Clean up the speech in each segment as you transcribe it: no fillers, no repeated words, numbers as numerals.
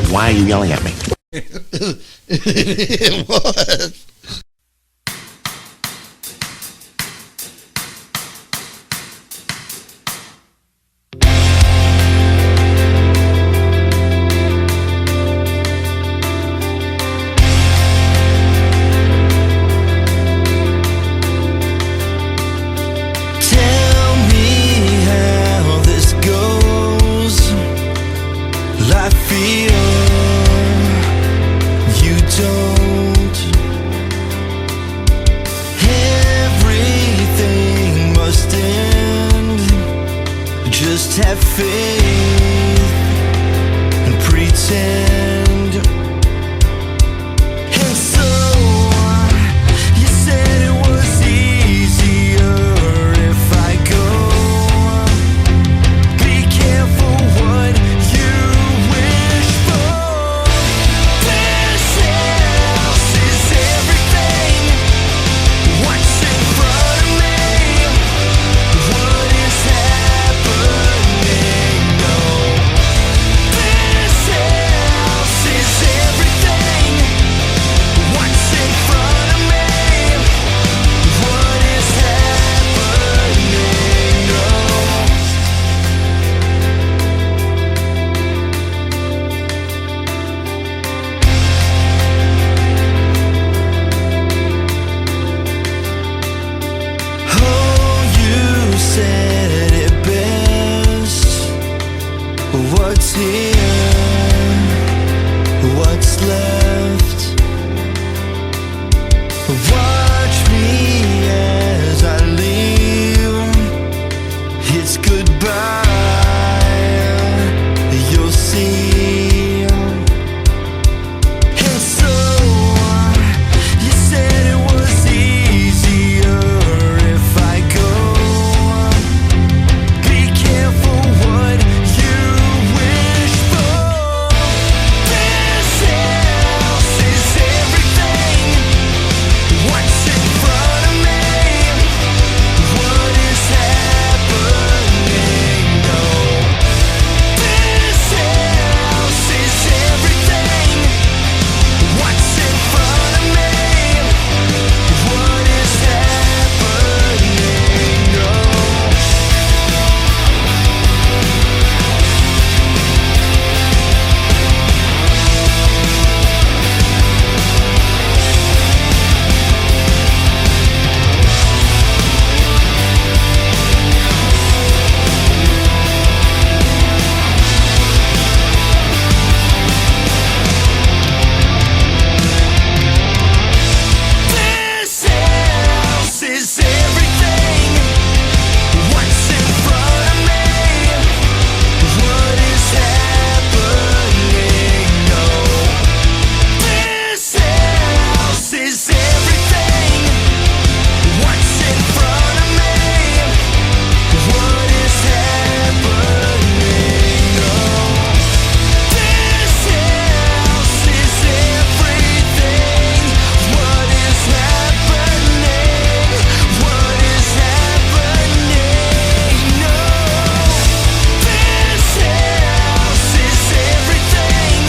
Why are you yelling at me? It was. Have faith and pretend. And so you said it was easier if I go. Be careful what you wish for. This house is everything. What's in front of me? What is happening? What's here? What's left? Watch me as I leave. It's goodbye. You'll see. And so you said it was easier if I go. Be careful what you wish for. This house is everything. What's in front of me? What is happening? No. This house is everything. What's in front of me? What is happening? No. This house is everything. What's in front of me? What is happening? No. This house is everything. What's in front of me? What is happening? No. This house is everything. What is happening? What is happening? No. This house is everything.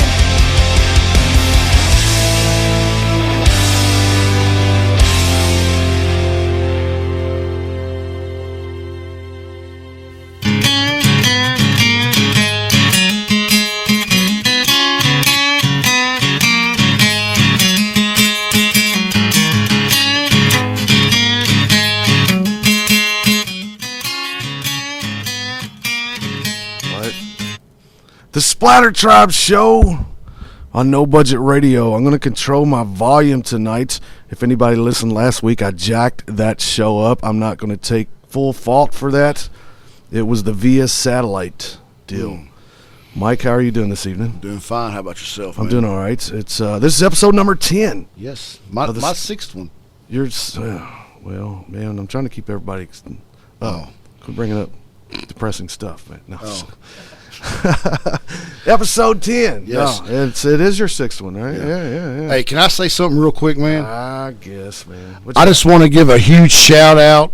The SplatterTribe show on No Budget Radio. I'm going to control my volume tonight. If anybody listened last week, I jacked that show up. I'm not going to take full fault for that. It was the via satellite deal. Mike, how are you doing this evening? Doing fine. How about yourself? I'm doing all right. It's this is episode number 10. Yes, my sixth one. You're well, man. I'm trying to keep everybody. Quit bringing up depressing stuff, man. No. Episode 10. Yes. No, it is your sixth one, right? Yeah. Hey, can I say something real quick, man? I guess, man. I just want to give a huge shout out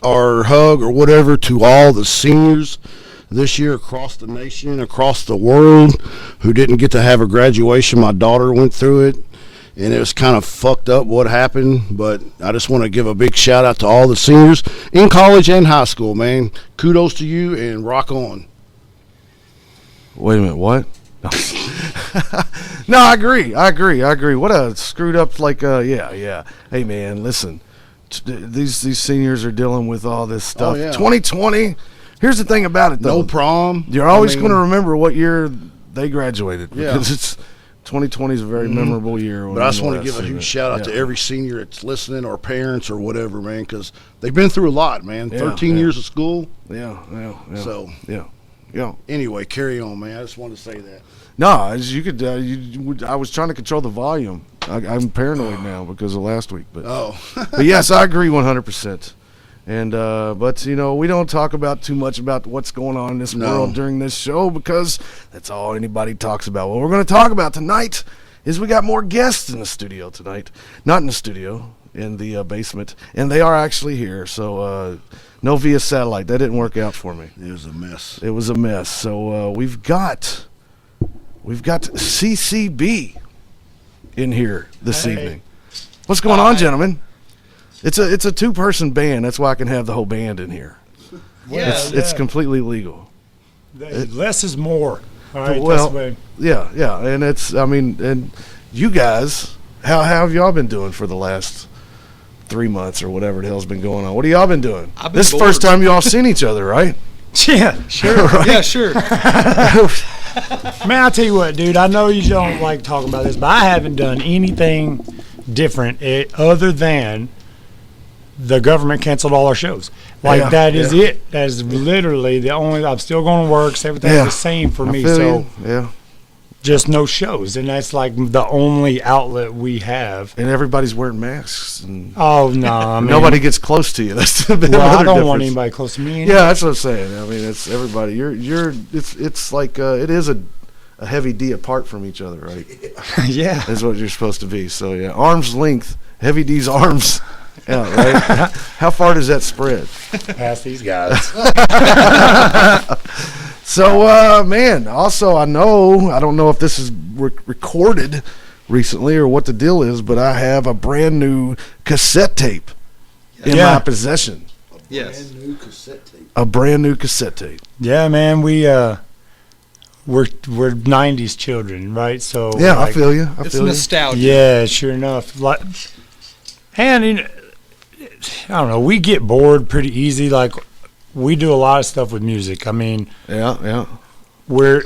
or hug or whatever to all the seniors this year across the nation, across the world, who didn't get to have a graduation. My daughter went through it, and it was kind of fucked up what happened. But I just want to give a big shout out to all the seniors in college and high school, man. Kudos to you and rock on. Wait a minute, what? No, I agree. What a screwed up, yeah. Hey, man, listen. These seniors are dealing with all this stuff. Oh, yeah. 2020, here's the thing about it, though. No prom. You're always going to remember what year they graduated. Yeah. Because it's 2020 is a very memorable year. But I just want to give a huge shout out to every senior that's listening, or parents, or whatever, man, because they've been through a lot, man. 13 years of school. Yeah. So, yeah. Anyway, carry on, man. I just wanted to say that. No, as you could. I was trying to control the volume. I'm paranoid now because of last week. But but yes, I agree 100%. And but we don't talk about too much about what's going on in this world during this show because that's all anybody talks about. What we're going to talk about tonight is we got more guests in the studio tonight. Not in the studio, in the basement, and they are actually here. So no via satellite. That didn't work out for me. It was a mess. It was a mess. So we've got CCB in here this evening. What's going on, gentlemen? It's a two-person band. That's why I can have the whole band in here. It's completely legal. Less is more. All right, well, that's the way. yeah, and and you guys, how have y'all been doing for the last 3 months or whatever the hell's been going on? What have y'all been doing? This is the first time y'all seen each other, right? Yeah, sure. Right? Yeah, sure. Man, I'll tell you what, dude. I know you don't like talking about this, but I haven't done anything different other than the government canceled all our shows. That is it. That is literally the only. I'm still going to work. So everything's the same for me. So just no shows, and that's like the only outlet we have. And everybody's wearing masks. And oh no, I mean, nobody gets close to you. That's the I don't want anybody close to me. Yeah, that's what I'm saying. I mean, it's everybody. It's like it is a heavy D apart from each other, right? Yeah, that's what you're supposed to be. So yeah, arm's length, heavy D's arms. Yeah, right. How far does that spread? Past these guys. So, man, also I don't know if this is recorded recently or what the deal is, but I have a brand new cassette tape in my possession. Yes. A brand new cassette tape. Yeah, man, we're 90s children, right? So yeah, I feel you. It's nostalgia. Yeah, sure enough. And I don't know, we get bored pretty easy. Like, we do a lot of stuff with music. I mean, yeah. You're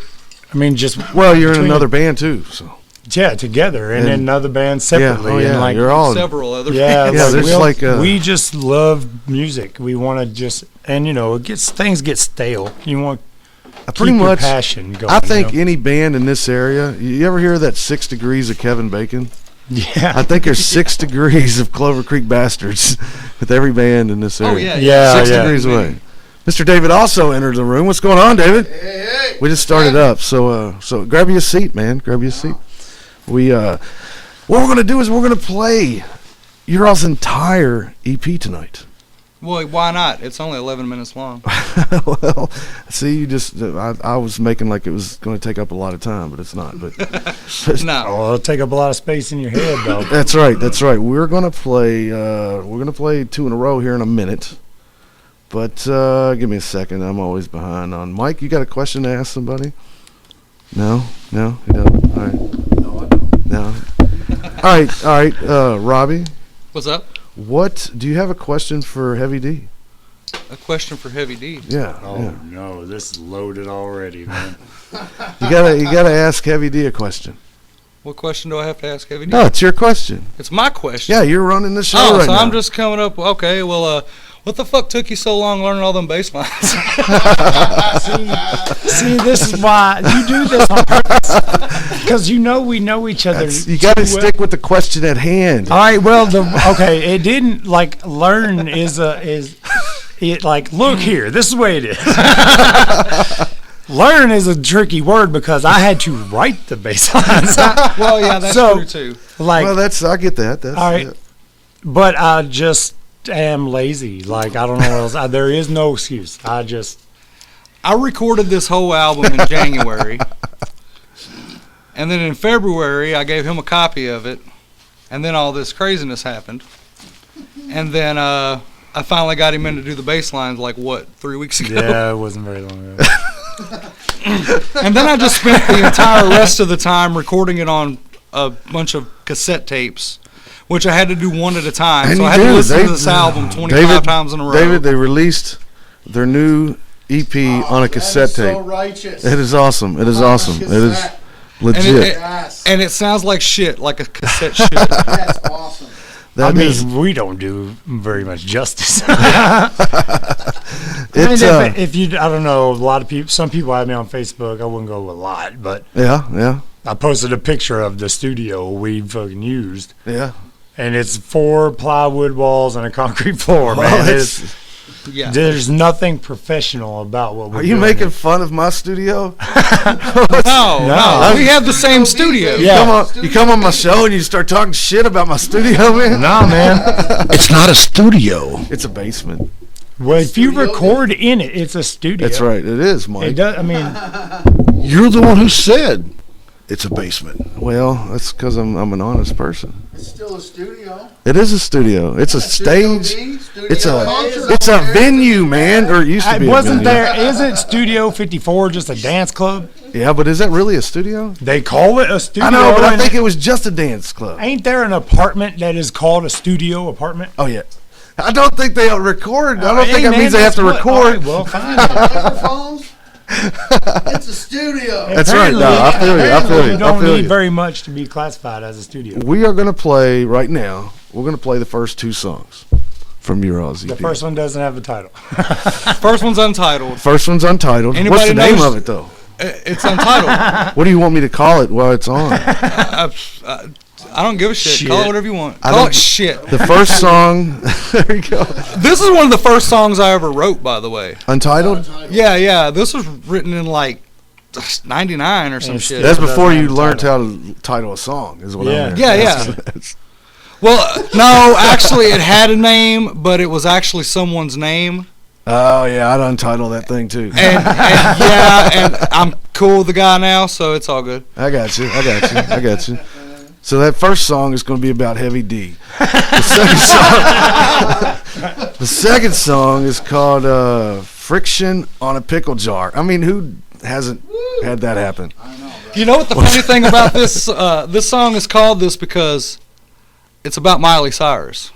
in another band too, so. Yeah, together, and in another band separately. Yeah, and you're all several other bands. there's we just love music. We want to things get stale. You want pretty keep much your passion going. I think any band in this area. You ever hear that 6 Degrees of Kevin Bacon? Yeah, I think there's 6 degrees of Clover Creek Bastards with every band in this area. Oh yeah, 6 degrees away. Mr. David also entered the room. What's going on, David? Hey. We just started up, so grab you a seat, man. Grab you a seat. What we're gonna do is we're gonna play your all's entire EP tonight. Well, why not? It's only 11 minutes long. Well, see, you just I was making like it was going to take up a lot of time, but it's not. But No. Oh, it'll take up a lot of space in your head, though. That's right. We're gonna play 2 in a row here in a minute. But give me a second. I'm always behind on Mike. You got a question to ask somebody? No, you don't. All right. No, I don't. No. All right. Robbie, What's up? what do you have a question for Heavy D? A question for Heavy D. Yeah. Oh yeah. no, this is loaded already, man. You gotta ask Heavy D a question. What question do I have to ask Heavy D? No, it's your question. It's my question. Yeah, you're running the show Oh, right so now. I'm just coming up. Okay, well, what the fuck took you so long learning all them bass lines? See, this is why you do this on purpose. Because we know each other. You got to stick with the question at hand. All right. Well, it didn't like learn is like look here. This is the way it is. Learn is a tricky word because I had to write the bass lines. Well, yeah, that's true too. Like, Well, I get that. That's all right, but I just am lazy. Like I don't know what else. There is no excuse. I recorded this whole album in January. And then in February, I gave him a copy of it. And then all this craziness happened. And then I finally got him in to do the bass lines, 3 weeks ago? Yeah, it wasn't very long ago. And then I just spent the entire rest of the time recording it on a bunch of cassette tapes, which I had to do one at a time. And so you I had to do. listen to this album 25 times in a row. David, they released their new EP on a cassette tape. So righteous. It is awesome. It is awesome. It is legit. And it sounds like shit, like a cassette shit. That's awesome. That is, we don't do very much justice. it's, if you, I don't know, a lot of people, some people have me on Facebook. I wouldn't go a lot, but yeah. I posted a picture of the studio we fucking used, Yeah. and it's 4 plywood walls and a concrete floor, man. Yeah. There's nothing professional about what we're Are doing. you making fun of my studio? No. We have the same studio. Yeah. You come on my show and you start talking shit about my studio, man? Nah, man. It's not a studio. It's a basement. Well, if you record in it, it's a studio. That's right. It is, Mike. It does. I mean, You're the one who said it's a basement. Well, that's because I'm an honest person. It's still a studio. It is a studio. It's a stage. Studio It's a concert. it's a venue, man. Or it used to be. wasn't a venue. there? Isn't Studio 54 just a dance club? Yeah, but is that really a studio? They call it a studio. I know, but I and think it was just a dance club. ain't there an apartment that is called a studio apartment? Oh yeah. I don't think they record. I don't Hey, think that man, means they have to that's what- all record. right, well, fine. Microphones. It's a studio. That's right. No, I feel you. I feel You you. I don't feel need you. very much to be classified as a studio. We are going to play right now. We're going to play the first 2 songs from your Aussie. The first one doesn't have a title. First one's untitled. First one's untitled. Anybody What's the name knows- of it though? It's untitled. What do you want me to call it while it's on? I don't give a shit. Shit. Call it whatever you want. I Call don't- it shit. The first song. There you go. This is one of the first songs I ever wrote, by the way. Untitled. Yeah. This was written in 99 or some And shit. That's It before doesn't you have a learned how to title a song. Is what Yeah. I'm Yeah, hearing. yeah. That's- Well, no, actually, it had a name, but it was actually someone's name. Oh yeah, I'd untitle that thing too. And I'm cool with the guy now, so it's all good. I got you. So that first song is going to be about Heavy D. The second song is called Friction on a Pickle Jar. I mean, who hasn't had that happen? You know what the funny thing about this this song is called this because it's about Miley Cyrus.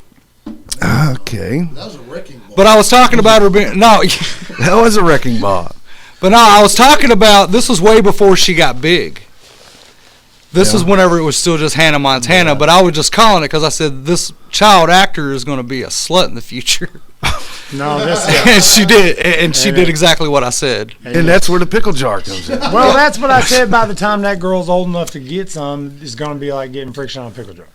Okay. That was a wrecking ball. But I was talking about her being no, That was a wrecking ball. but no, I was talking about this was way before she got big. This is whenever it was still just Hannah Montana, but I was just calling it because I said this child actor is going to be a slut in the future, No, this. and she did, and she did exactly what I said. And that's where the pickle jar comes in. Well, that's what I said. By the time that girl's old enough to get some, it's going to be like getting friction on a pickle jar.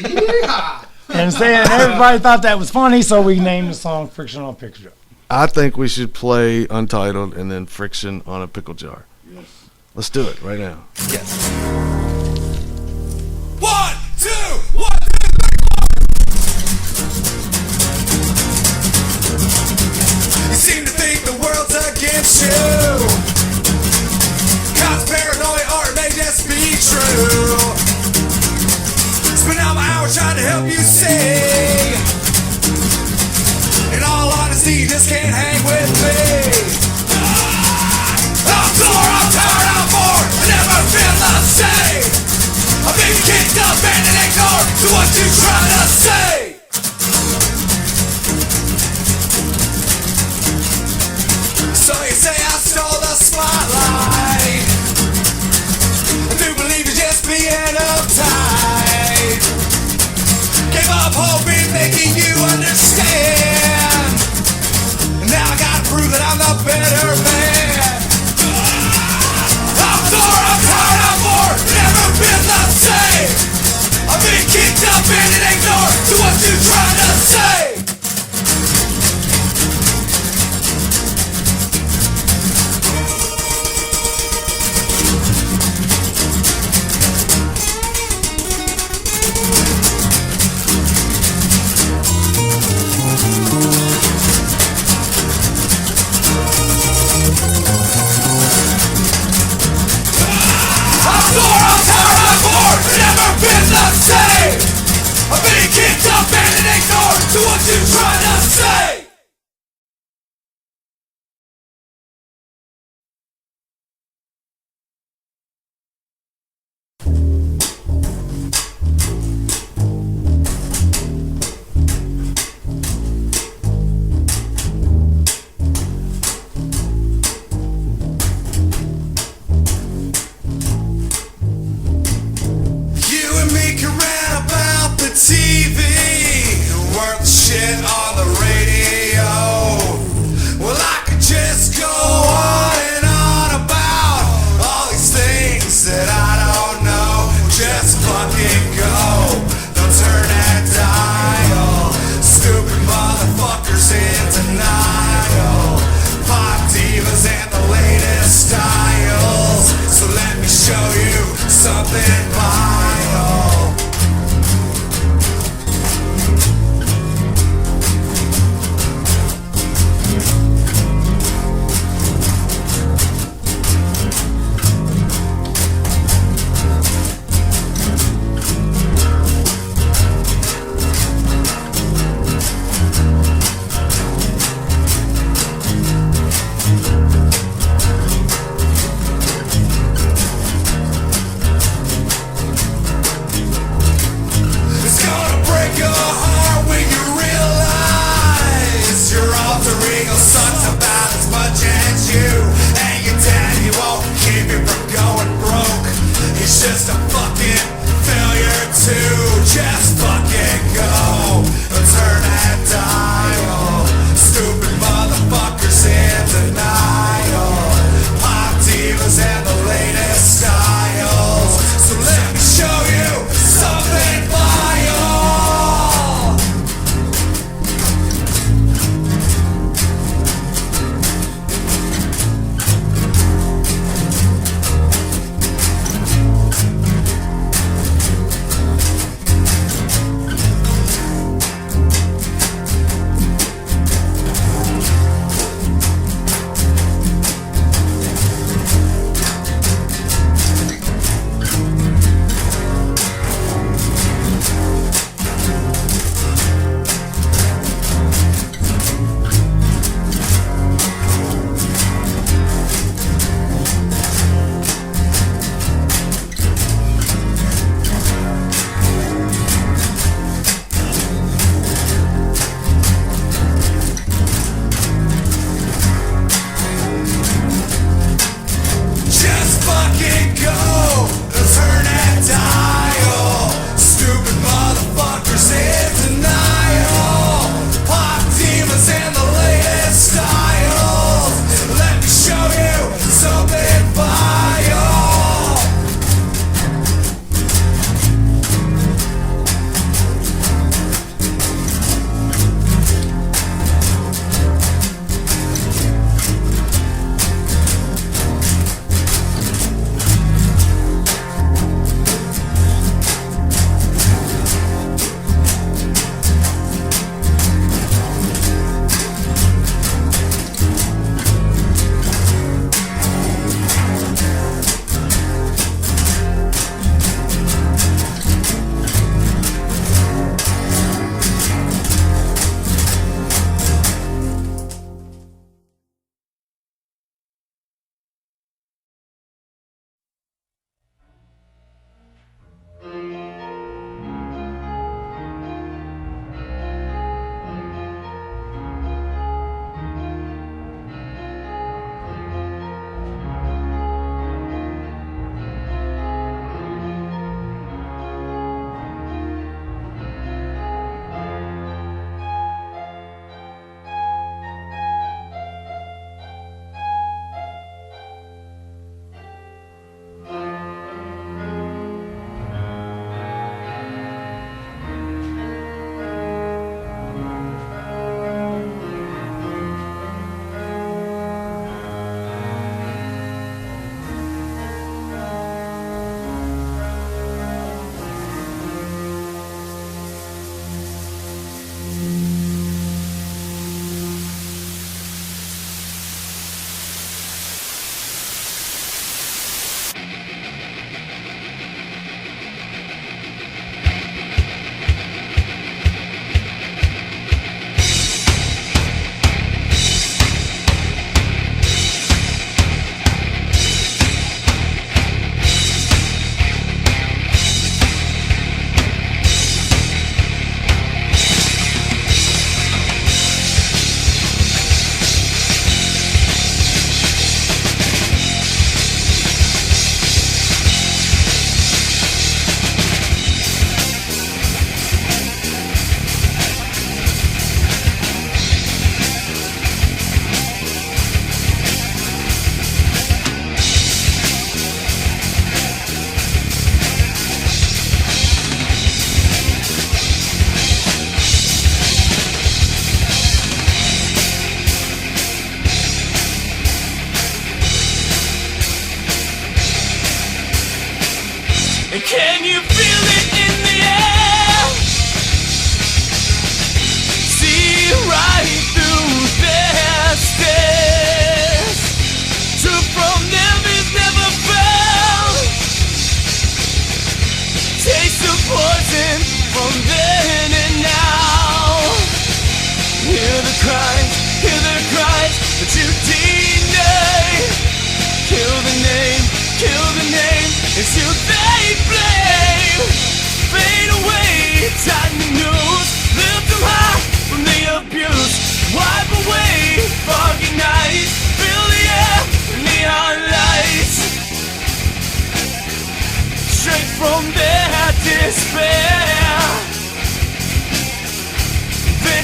Yeah. And saying everybody thought that was funny, so we named the song "Friction on a Pickle Jar." I think we should play Untitled and then Friction on a Pickle Jar. Let's do it right now. Yes. 1, 2, 1, 2, 3, 4. You seem to think the world's against you. Cause paranoia or it may just be true. Spend all my hours trying to help you see. In all honesty, you just can't hang with me. I'm sore, I'm tired, I'm bored. I never feel the same. I've been kicked up and ignored. So what you trying to say? So you say I stole the spotlight. I do believe you're just being uptight. Gave up hoping, making you understand. And now I gotta prove that I'm the better man. I'm sore, I'm tired, I'm bored. Never been the same. I've been kicked up and ignored. So what you trying to say? So what you trying to say? You and me can rant about the TV, worth shit on the radio.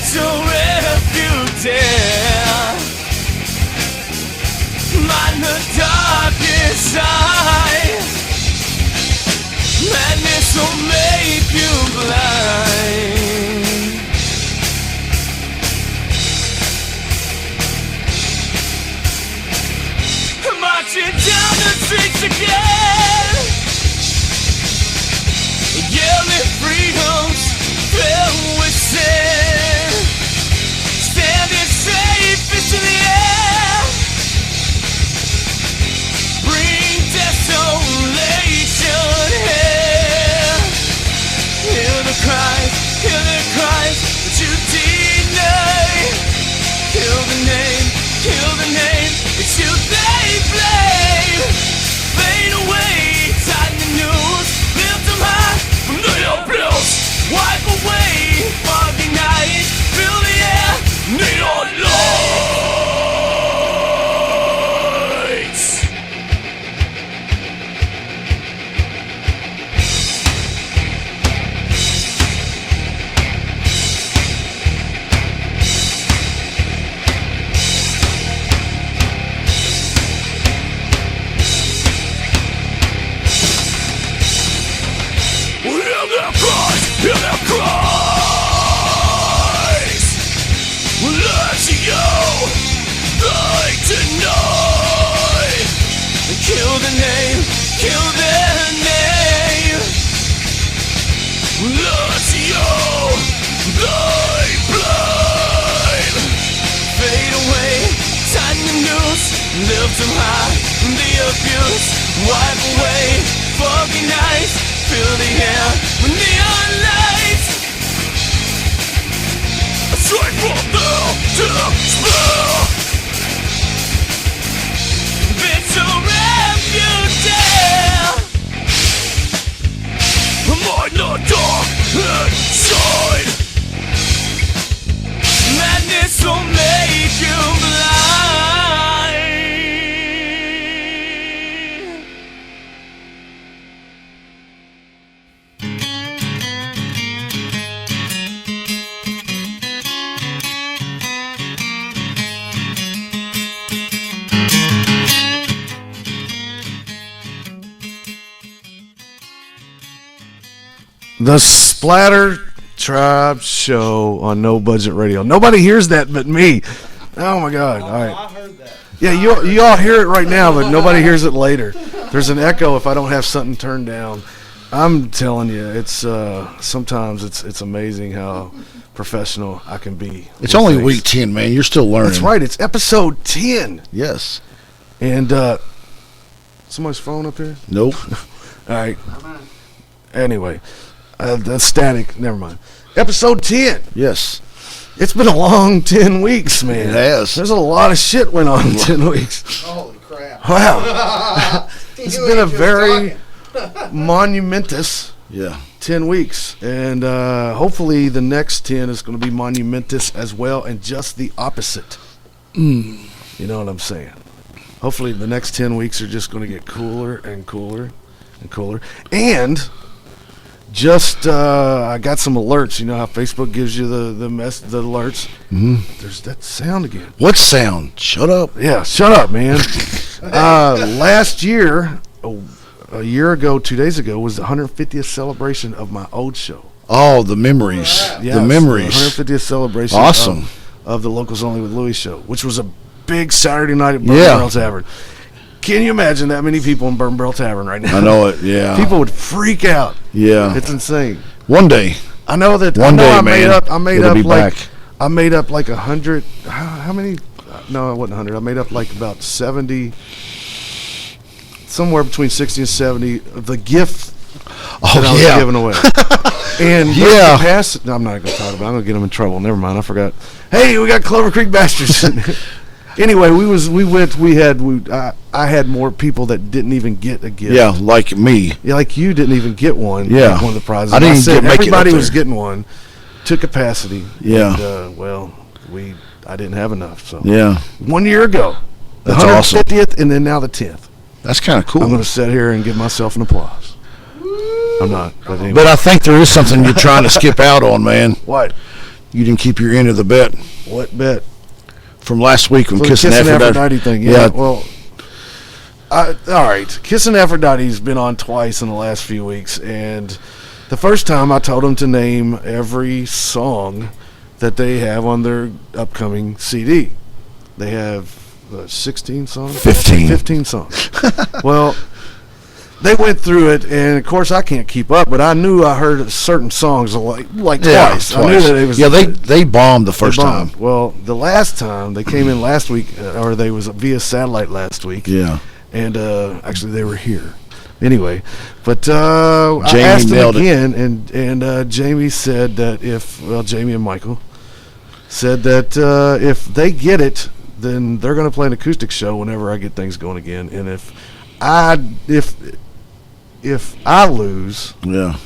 so refuted. Mind the darkest eye. Madness will make you blind. Marching down the streets again, yelling freedoms filled with sin. Standing safe into the air, bring desolation here. Hear the cries that you deny. Kill the name, it's you they blame. Fade away, tighten the news, lift them high from the blues. Wipe away foggy nights, fill the air, neon lights. Hear their cries. Let you they deny. Kill the name, kill their name. Let you they blame. Fade away, tighten the noose, lift them high from the abuse. Wipe away foggy nights, fill the air with neon lights. Straight from there to the spell. Bits of refugee. Mind the dark inside. Madness will make you blind. The SplatterTribe show on No Budget Radio. Nobody hears that but me. Oh my God! All right. I heard that. Yeah, you all hear it right now, but nobody hears it later. There's an echo if I don't have something turned down. I'm telling you, it's sometimes it's amazing how professional I can be. It's only week 10, man. You're still learning. That's right. It's episode 10. Yes. And somebody's phone up here. Nope. All right. Anyway. That's static. Never mind. Episode 10. Yes. It's been a long 10 weeks, man. It has. There's a lot of shit went on in 10 weeks. Holy crap. Wow. It's been a very monumentous 10 weeks. And hopefully the next 10 is going to be monumentous as well and just the opposite. You know what I'm saying? Hopefully the next 10 weeks are just going to get cooler and cooler and cooler. And... just I got some alerts. You know how Facebook gives you the alerts. There's that sound again. What sound? Shut up. Yeah, shut up, man. Last year, a year ago, 2 days ago, was the 150th celebration of my old show. Oh, the memories. Yes, the memories. 150th celebration. Awesome. Of the Locals Only with Luie show, which was a big Saturday night at Bourbon Barrel Tavern. Can you imagine that many people in Bourbon Barrel Tavern right now? I know it. Yeah. People would freak out. Yeah. It's insane. One day. I know that. One day, I man. I made up like 100. How many? No, it wasn't 100. I made up like about 70. Somewhere between 60 and 70 of the gift that I was giving away. And no, I'm not going to talk about it. I'm going to get them in trouble. Never mind. I forgot. Hey, we got Clover Creek Bastards. Anyway, I had more people that didn't even get a gift. Yeah, like me. Yeah, like you didn't even get one. Yeah. One of the prizes. I didn't make it up everybody there. was getting one to capacity. Yeah. And, I didn't have enough. So Yeah. 1 year ago, the That's awesome. 150th, and then now the 10th. That's kind of cool. I'm going to sit here and give myself an applause. I'm not. But, anyway. But I think there is something you're trying to skip out on, man. What? You didn't keep your end of the bet What bet? from last week when The Kissing Aphrodite. thing. Yeah. Yeah. Well, all right. Kissing Aphrodite's been on twice in the last few weeks, and the first time I told them to name every song that they have on their upcoming CD. They have 16 songs. 15 songs. Well, they went through it, and of course I can't keep up, but I knew I heard certain songs like twice. I knew that it was. Yeah, they bombed the first time. Well, the last time they came in last week, or they was via satellite last week. Yeah. And actually they were here. Anyway, but I Jamie asked them nailed it. again, and Jamie said that Jamie and Michael said that if they get it, then they're going to play an acoustic show whenever I get things going again. And if I lose, Yeah.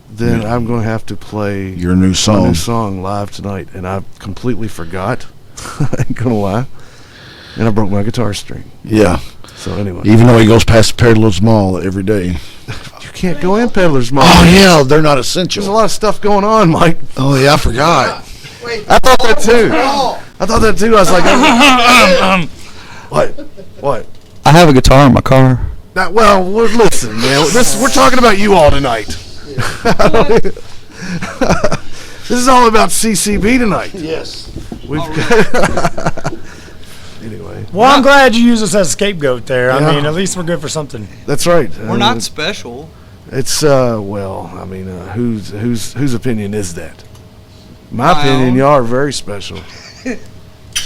then I'm going to have to play Your new my song. new song live tonight. And I completely forgot. I ain't going to lie. And I broke my guitar string. Yeah. So anyway, Even though he goes past Peddler's Mall every day. you can't go in Peddler's Mall. Oh, yeah, they're not There's a essential. lot of stuff going on, Mike. Oh, yeah, I forgot. I thought that too. I thought that too. I was like, what? I have a guitar in my car. Listen, man. We're talking about you all tonight. This is all about CCB tonight. Yes. We've got anyway. Well, I'm glad you use us as a scapegoat there. Yeah. I mean, at least we're good for something. That's right. We're not special. It's whose opinion is that? My My opinion, own. y'all are very special.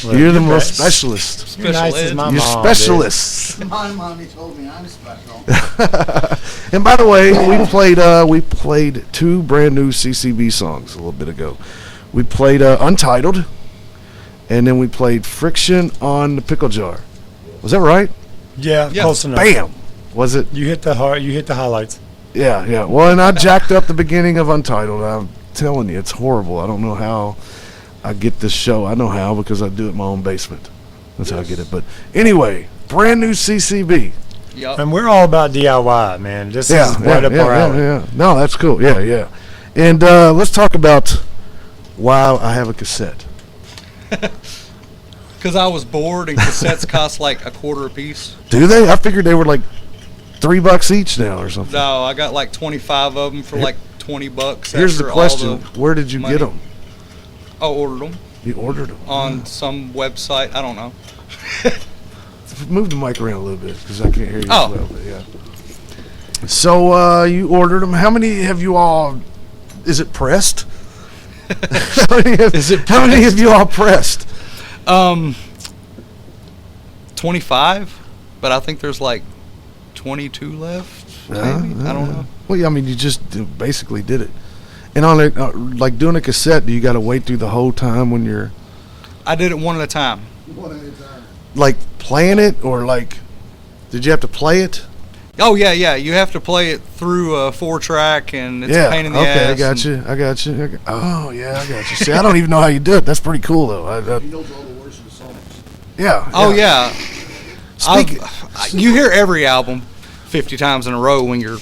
Well, You're the you most bet. specialist. You're nice as my You're mom, specialists. My mommy told me I'm special. And by the way, we played two brand new CCB songs a little bit ago. We played Untitled, and then we played Friction on the Pickle Jar. Was that right? Yeah, Yeah. close enough. Bam! Was it? You hit the highlights. Yeah. Well, and I jacked up the beginning of Untitled. I'm telling you, it's horrible. I don't know how I get this show. I know how because I do it in my own basement. That's how I get it. But anyway, brand new CCB. Yup. And we're all about DIY, man. This is right up our alley. Yeah. No, that's cool. Yeah. And let's talk about why I have a cassette. Because I was bored and cassettes cost like a quarter a piece. Do they? I figured they were like $3 each now or something. No, I got like 25 of them for like $20. Here's the after all question: where did you money. get them? I ordered them You ordered them on some website. I don't know. Move the mic around a little bit because I can't hear you Oh. as well. But yeah. So you ordered them. How many have you all? Is it pressed? How many have you all pressed? 25, but I think there's like 22 left. Maybe I don't know. Well, yeah, I mean, you just basically did it. And on it, like doing a cassette, do you got to wait through the whole time when you're I did it one at a time. like playing it, or like did you have to play it? Oh yeah. You have to play it through a 4-track, and it's a pain in the okay, ass. I got you. Oh yeah, I got you. See, I don't even know how you do it. That's pretty cool though. He knows all the words of the songs. Yeah. Oh yeah. Speak- You hear every album 50 times in a row when you're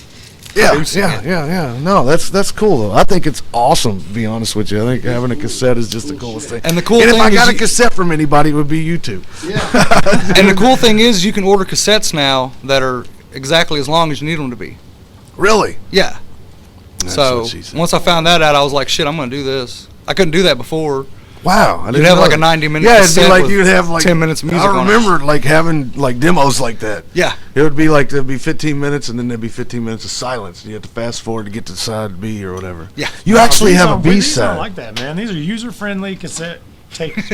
producing it. Yeah. No, that's cool though. I think it's awesome. To be honest with you, I think having a cassette is just the coolest thing. And the cool and thing if I is got a you- cassette from anybody, it would be you two. And the cool thing is you can order cassettes now that are exactly as long as you need them to be. Really? Yeah. That's So what she said. once I found that out, I was like, shit, I'm going to do this. I couldn't do that before. Wow. I You'd didn't have know like a that. 90-minute Yeah, it'd be cassette like with you'd have like 10 minutes of music I on it. remember like having like demos like that. Yeah. It would be like there'd be 15 minutes and then there'd be 15 minutes of silence. And you have to fast forward to get to side B or whatever. Yeah. You actually These have a aren't- B These aren't side. like that, man. These are user-friendly cassette tapes.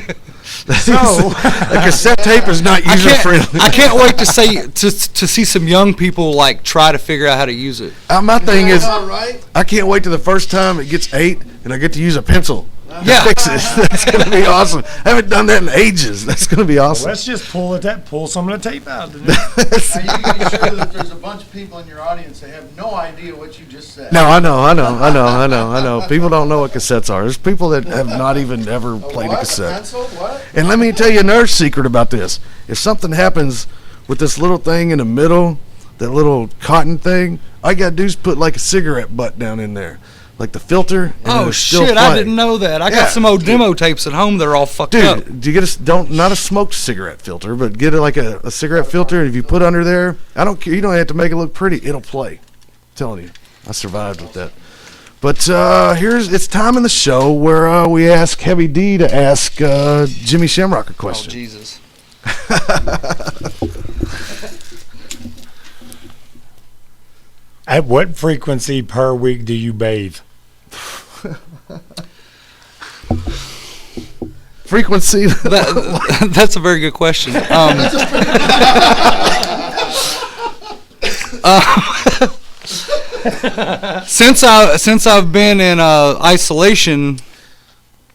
So a cassette tape is not I user friendly. can't wait to see some young people like try to figure out how to use it. My thing is, right? I can't wait to the first time it gets 8 and I get to use a pencil. Yeah. Fix it. That's gonna be awesome. I haven't done that in ages. That's gonna be awesome. Let's just pull some of the tape out. Now you can be sure that there's a bunch of people in your audience that have no idea what you just said. No, I know. People don't know what cassettes are. There's people that have not even ever played a What? cassette. Pencil? What? And let me tell you another secret about this. If something happens with this little thing in the middle, that little cotton thing, all you gotta do is put like a cigarette butt down in there. like the filter. And Oh it'll still shit! I play. didn't know that. I Yeah. got some old demo tapes at home. They're all fucked up. Dude, do you get not a smoked cigarette filter, but get it like a cigarette filter, and if you put under there, I don't care. You don't have to make it look pretty. It'll play. I'm telling you, I survived with that. But it's time in the show where we ask Heavy D to ask Jimmy Shamrock a Oh question. Jesus! At what frequency per week do you bathe? Frequency. That's a very good question. Since I've been in isolation,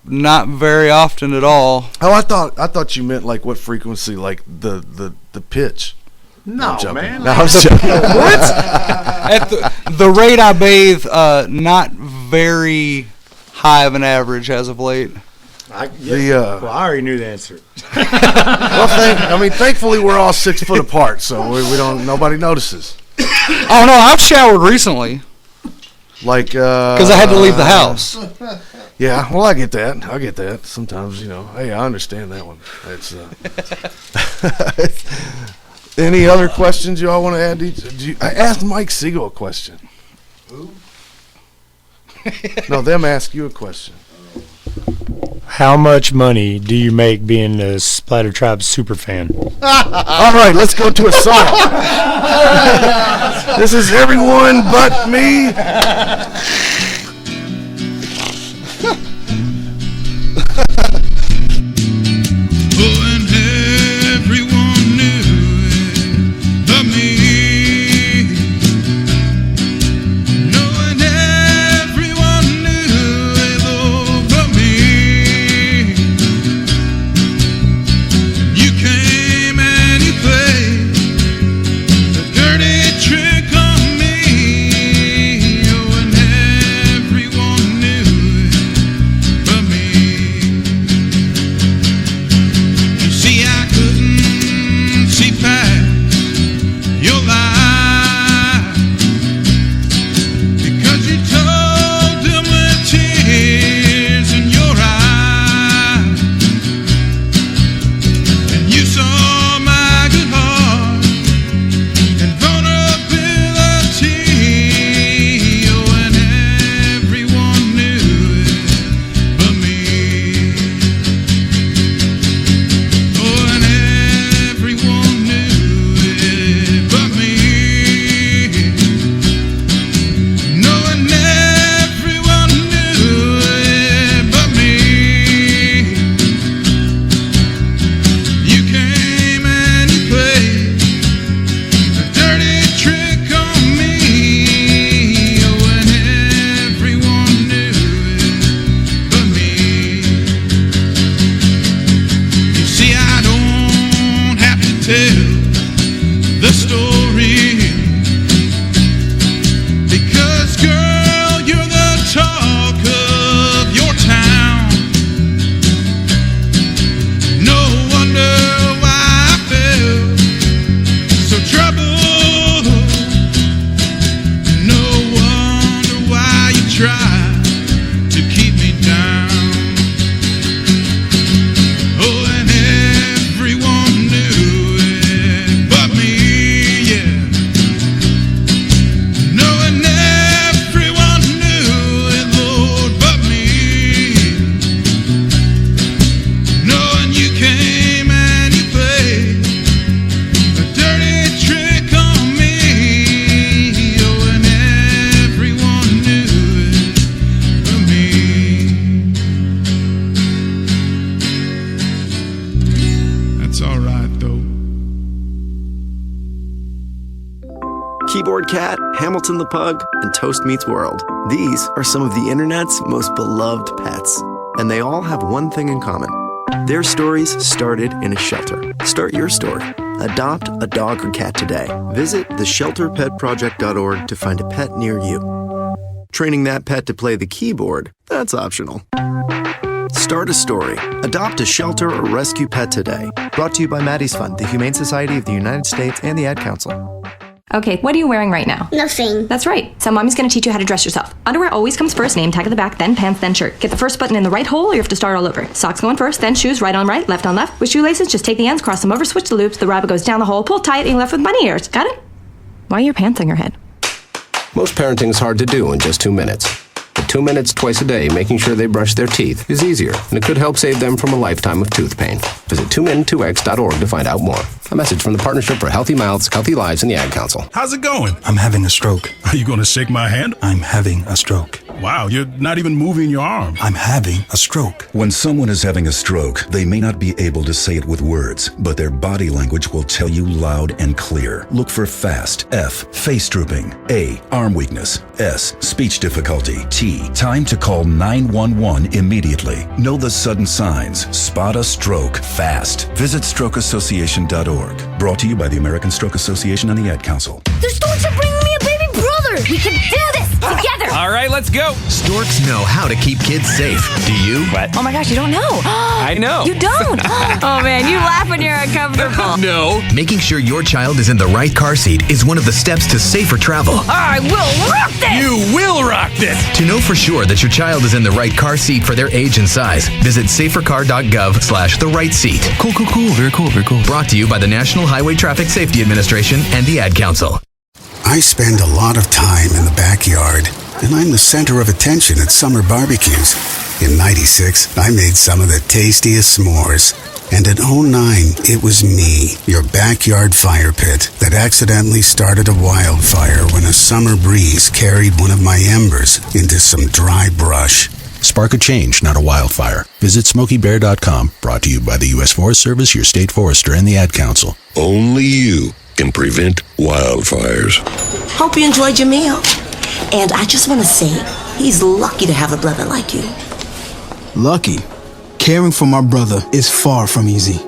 not very often at all. Oh, I thought you meant like what frequency, like the pitch. No, joking. man. No, I'm joking. What? At the rate I bathe, not very high of an average as of late. Well, I already knew the answer. Well, thankfully we're all 6 foot apart, so we don't. Nobody notices. Oh no, I've showered recently Like, because I had to leave the house. Yeah, well, I get that. Sometimes, hey, I understand that one. It's any other questions you all want to add? I asked Mike Seigle a question. Who? No, them ask you a question. How much money do you make being a SplatterTribe super fan? All right, let's go to a song. This is Everyone But Me. Keyboard Cat, Hamilton the Pug, and Toast Meets World. These are some of the internet's most beloved pets, and they all have one thing in common. Their stories started in a shelter. Start your story. Adopt a dog or cat today. Visit theshelterpetproject.org to find a pet near you. Training that pet to play the keyboard, that's optional. Start a story. Adopt a shelter or rescue pet today. Brought to you by Maddie's Fund, the Humane Society of the United States, and the Ad Council. Okay, what are you wearing right now? Nothing. That's right. So mommy's gonna teach you how to dress yourself. Underwear always comes first, name tag at the back, then pants, then shirt. Get the first button in the right hole or you have to start all over. Socks going first, then shoes, right on right, left on left. With shoelaces, just take the ends, cross them over, switch the loops, the rabbit goes down the hole, pull tight, and you're left with bunny ears. Got it? Why are your pants on your head? Most parenting's hard to do in just 2 minutes. But 2 minutes twice a day making sure they brush their teeth is easier, and it could help save them from a lifetime of tooth pain. Visit 2min2x.org to find out more. A message from the Partnership for Healthy Mouths, Healthy Lives, and the Ad Council. How's it going? I'm having a stroke. Are you going to shake my hand? I'm having a stroke. Wow, you're not even moving your arm. I'm having a stroke. When someone is having a stroke, they may not be able to say it with words, but their body language will tell you loud and clear. Look for FAST. F, face drooping. A, arm weakness. S, speech difficulty. T, time to call 911 immediately. Know the sudden signs. Spot a stroke fast. Visit strokeassociation.org. Brought to you by the American Stroke Association and the Ad Council. The storks are bringing me a baby brother. We can do this together. All right, let's go. Storks know how to keep kids safe. Do you? What? Oh my gosh, you don't know. I know. You don't. Oh man, you laugh when you're uncomfortable. No. Making sure your child is in the right car seat is one of the steps to safer travel. I will rock this. You will rock this. To know for sure that your child is in the right car seat for their age and size, visit safercar.gov/the right seat. Cool. Very cool. Brought to you by the National Highway Traffic Safety Administration and the Ad Council. I spend a lot of time in the backyard, and I'm the center of attention at summer barbecues. In '96, I made some of the tastiest s'mores. And in '09, it was me, your backyard fire pit, that accidentally started a wildfire when a summer breeze carried one of my embers into some dry brush. Spark a change, not a wildfire. Visit SmokeyBear.com. Brought to you by the U.S. Forest Service, your state forester, and the Ad Council. Only you can prevent wildfires. Hope you enjoyed your meal. And I just want to say, he's lucky to have a brother like you. Lucky? Caring for my brother is far from easy.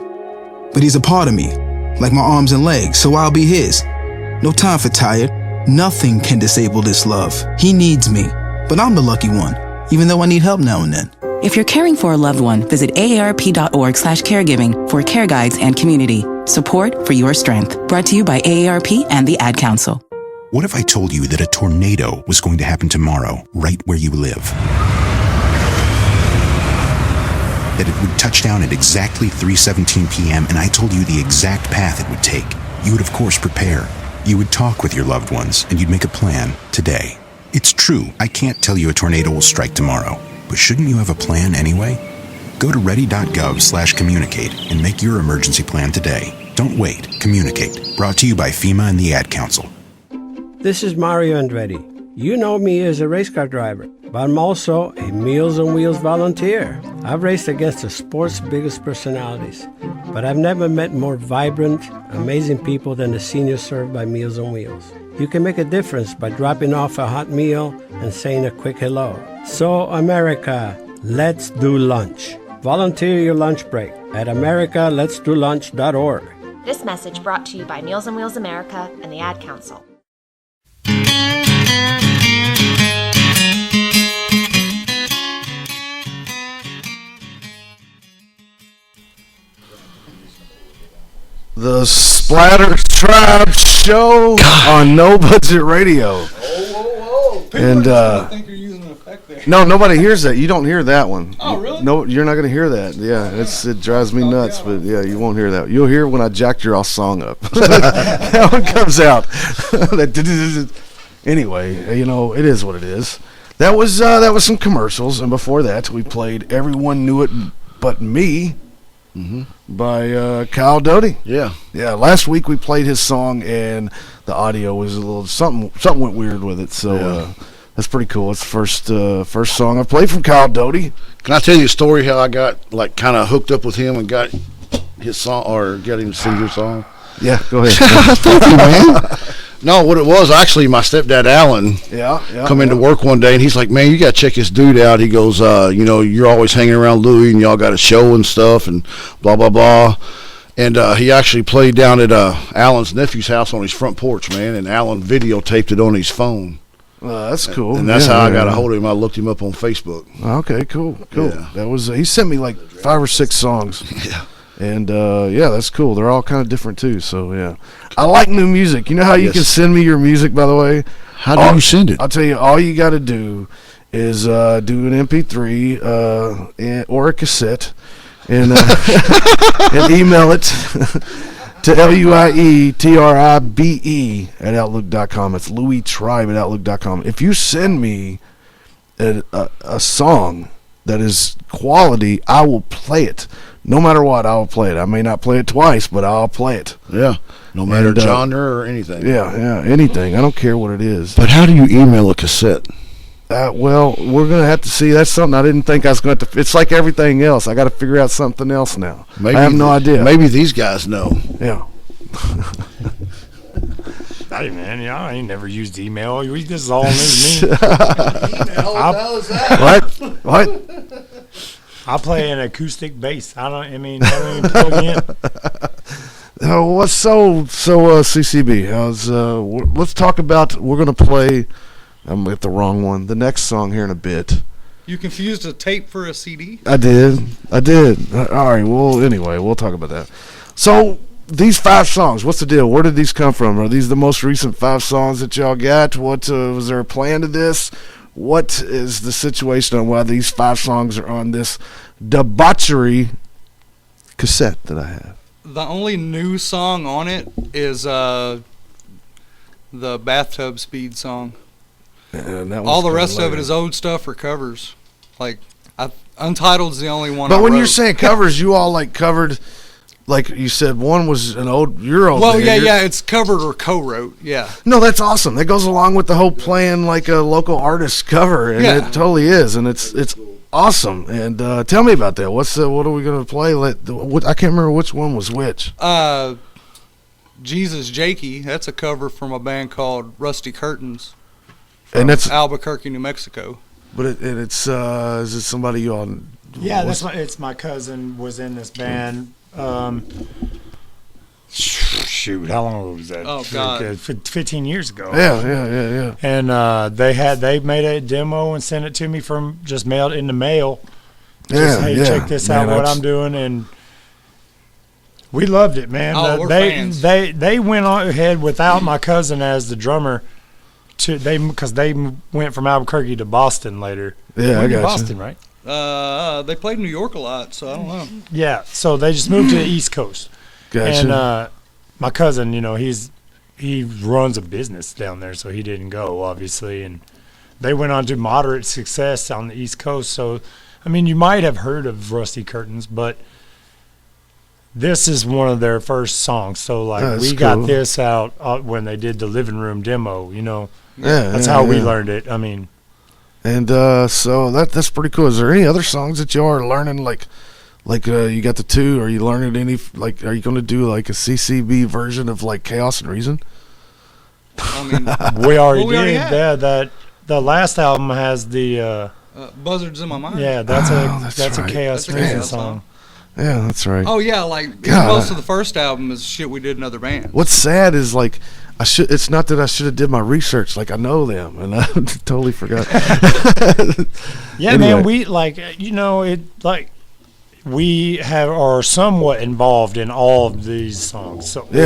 But he's a part of me, like my arms and legs, so I'll be his. No time for tired. Nothing can disable this love. He needs me, but I'm the lucky one, even though I need help now and then. If you're caring for a loved one, visit aarp.org/caregiving for care guides and community support for your strength. Brought to you by AARP and the Ad Council. What if I told you that a tornado was going to happen tomorrow, right where you live? That it would touch down at exactly 3:17 p.m., and I told you the exact path it would take. You would, of course, prepare. You would talk with your loved ones, and you'd make a plan today. It's true, I can't tell you a tornado will strike tomorrow, but shouldn't you have a plan anyway? Go to ready.gov/communicate and make your emergency plan today. Don't wait. Communicate. Brought to you by FEMA and the Ad Council. This is Mario Andretti. You know me as a race car driver, but I'm also a Meals on Wheels volunteer. I've raced against the sport's biggest personalities, but I've never met more vibrant, amazing people than the seniors served by Meals on Wheels. You can make a difference by dropping off a hot meal and saying a quick hello. So, America, let's do lunch. Volunteer your lunch break at americaletsdolunch.org. This message brought to you by Meals on Wheels America and the Ad Council. The SplatterTribe show on No Budget Radio. And think you're using an effect there. no, nobody hears that. You don't hear that one. Oh, really? No, you're not gonna hear that. Yeah, it drives me nuts. But yeah, you won't hear that. You'll hear when I jacked your song up. That one comes out. Anyway, it is what it is. That was some commercials, and before that, we played "Everyone Knew It But Me" by Kyle Doty. Yeah. Last week we played his song, and the audio was a little something went weird with it. So that's pretty cool. It's the first song I've played from Kyle Doty. Can I tell you a story how I got kind of hooked up with him and got his song or got him to sing your song? Yeah, go ahead. Thank you, man. No, what it was, actually, my stepdad, Alan, come into work one day, and he's like, man, you got to check this dude out. He goes, you're always hanging around Luie, and y'all got a show and stuff, and blah, blah, blah. And he actually played down at Alan's nephew's house on his front porch, man, and Alan videotaped it on his phone. That's cool. And that's how I got a hold of him. I looked him up on Facebook. Okay, cool. Yeah. That was he sent me like 5 or 6 songs. Yeah. And yeah, that's cool. They're all kind of different too. So yeah, I like new music. You know how you can send me your music, by the way? How do you send it? I'll tell you. All you got to do is do an MP3 or a cassette, and and email it to LuieTribe@outlook.com. It's LuieTribe@outlook.com. If you send me a song that is quality, I will play it. No matter what, I'll play it. I may not play it twice, but I'll play it. Yeah, no matter genre or anything. Yeah, anything. I don't care what it is. But how do you email a cassette? Well, we're going to have to see. That's something I didn't think I was going to. It's like everything else. I got to figure out something else now. Maybe I have no idea. Maybe these guys know. Yeah. Hey, man, I ain't never used email. This is all new to me. What? I play an acoustic bass. I don't even plug in. Oh, what's so CCB? Let's talk about. We're gonna play. I'm at the wrong one. The next song here in a bit. You confused a tape for a CD? I did. All right. Well, anyway, we'll talk about that. So these 5 songs. What's the deal? Where did these come from? Are these the most recent 5 songs that y'all got? What was there a plan to this? What is the situation on why these 5 songs are on this debauchery cassette that I have? The only new song on it is the Bathtub Speed song. And that all the rest of it is old stuff or covers. Like Untitled's the only one. But I when wrote. you're saying covers, you all like covered, like you said, one was an old. Your old. Well, yeah, it's covered or co-wrote. Yeah. No, that's awesome. That goes along with the whole playing like a local artist cover, and it totally is, and it's awesome. And tell me about that. What are we gonna play? I can't remember which one was which. Jesus Jakey. That's a cover from a band called Rusty Curtains. And that's Albuquerque, New Mexico. But it's is it somebody you all? Yeah, it's my cousin was in this band. Shoot, how long was that? Oh God, 15 years ago. Yeah. And they made a demo and sent it to me from just mailed in the mail. Hey, check this out, what I'm doing, and we loved it, man. Oh, we're fans. They went on ahead without my cousin as the drummer. Because they went from Albuquerque to Boston later. Yeah, I got Boston, right? They played New York a lot, so I don't know. Yeah, so they just moved to the East Coast. Gotcha. And my cousin, he runs a business down there, so he didn't go, obviously. And they went on to moderate success on the East Coast. So, I mean, you might have heard of Rusty Curtains, but this is one of their first songs. So, we got this out when they did the living room demo, That's how we learned it. I mean, and so that's pretty cool. Is there any other songs that you are learning? Like you got the 2. Are you learning any? Like, are you going to do like a CCB version of like Chaos and Reason? I mean, we already did. Yeah, the last album has the Buzzards in My Mind. Yeah, that's a Chaos and Reason song. Yeah, that's right. Oh yeah, most of the first album is shit we did in other bands. What's sad is like it's not that I should have did my research. Like I know them, and I totally forgot. Yeah, anyway. Man, we we are somewhat involved in all of these songs. So we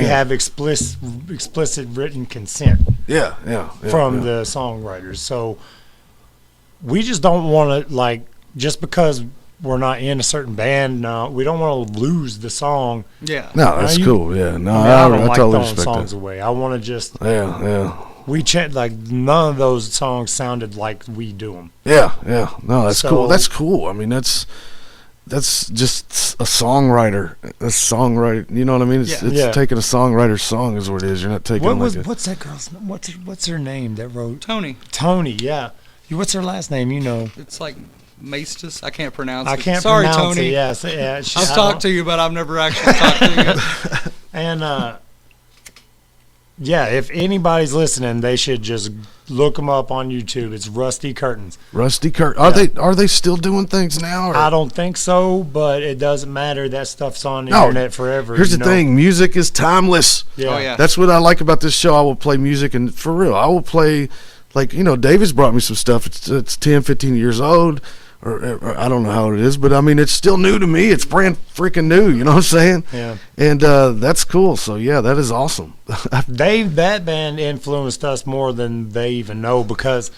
have explicit written consent. Yeah, from the songwriters. So we just don't want to just because we're not in a certain band now, we don't want to lose the song. Yeah. No, that's cool. Yeah. No, I don't like totally throwing songs away. I want to just. Yeah. We none of those songs sounded like we do them. Yeah. No, that's cool. That's cool. I mean, that's just a songwriter. You know what I mean? It's taking a songwriter's song is what it is. You're not taking. What's that girl's? What's her name that wrote? Tony. Yeah. What's her last name? It's like Maestas. I can't pronounce it. I can't Sorry, pronounce Tony. it. Yes. Yeah, I've talked to you, but I've never actually talked to you. And if anybody's listening, they should just look them up on YouTube. It's Rusty Curtains. Rusty Curtains. Are they still doing things now? Or? I don't think so, but it doesn't matter. That stuff's on the internet forever. Here's the thing: music is timeless. Yeah. Oh, yeah. That's what I like about this show. I will play music, and for real, I will play. Like, David's brought me some stuff. It's 10, 15 years old. or I don't know how it is, but I mean, it's still new to me. It's brand freaking new. You know what I'm saying? Yeah. And that's cool. So yeah, that is awesome. That band influenced us more than they even know, because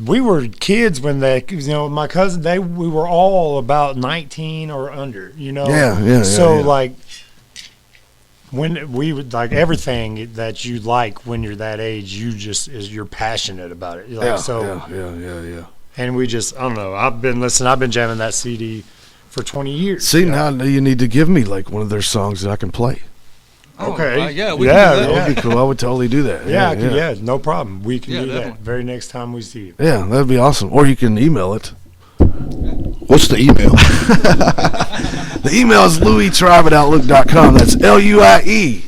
we were kids when my cousin, we were all about 19 or under, So like when we would, like, everything that you like when you're that age, you're passionate about it. Like, yeah. And we just, I don't know. I've been jamming that CD for 20 years. See, now you need to give me like one of their songs that I can play. Okay. Yeah, we can do that. That would be cool. I would totally do that. Yeah, no problem. We can do definitely. that very next time we see you. Yeah, that'd be awesome. Or you can email it. What's the email? The email is luietribe@outlook.com. That's LUIETRIBE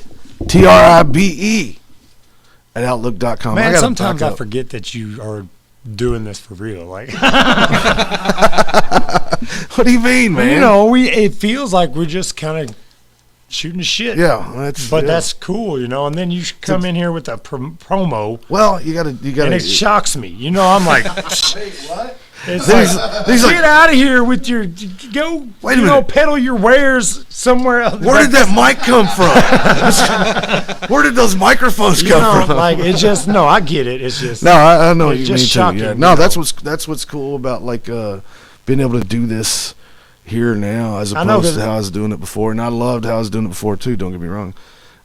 @outlook.com. Man, sometimes I forget that you are doing this for real. Like, what do you mean, man? It feels like we're just kind of shooting the shit. Yeah, that's cool, and then you come in here with a promo. Well, you gotta, and it shocks me. I'm like, what? It's get out of here with your go. Wait a minute. Peddle your wares somewhere else. Where did that mic come from? Where did those microphones come from? Like, it's just I get it. It's just I know what you mean shocking, too. Yeah. No, that's what's cool about like being able to do this here now as opposed to how I was doing it before. And I loved how I was doing it before too. Don't get me wrong.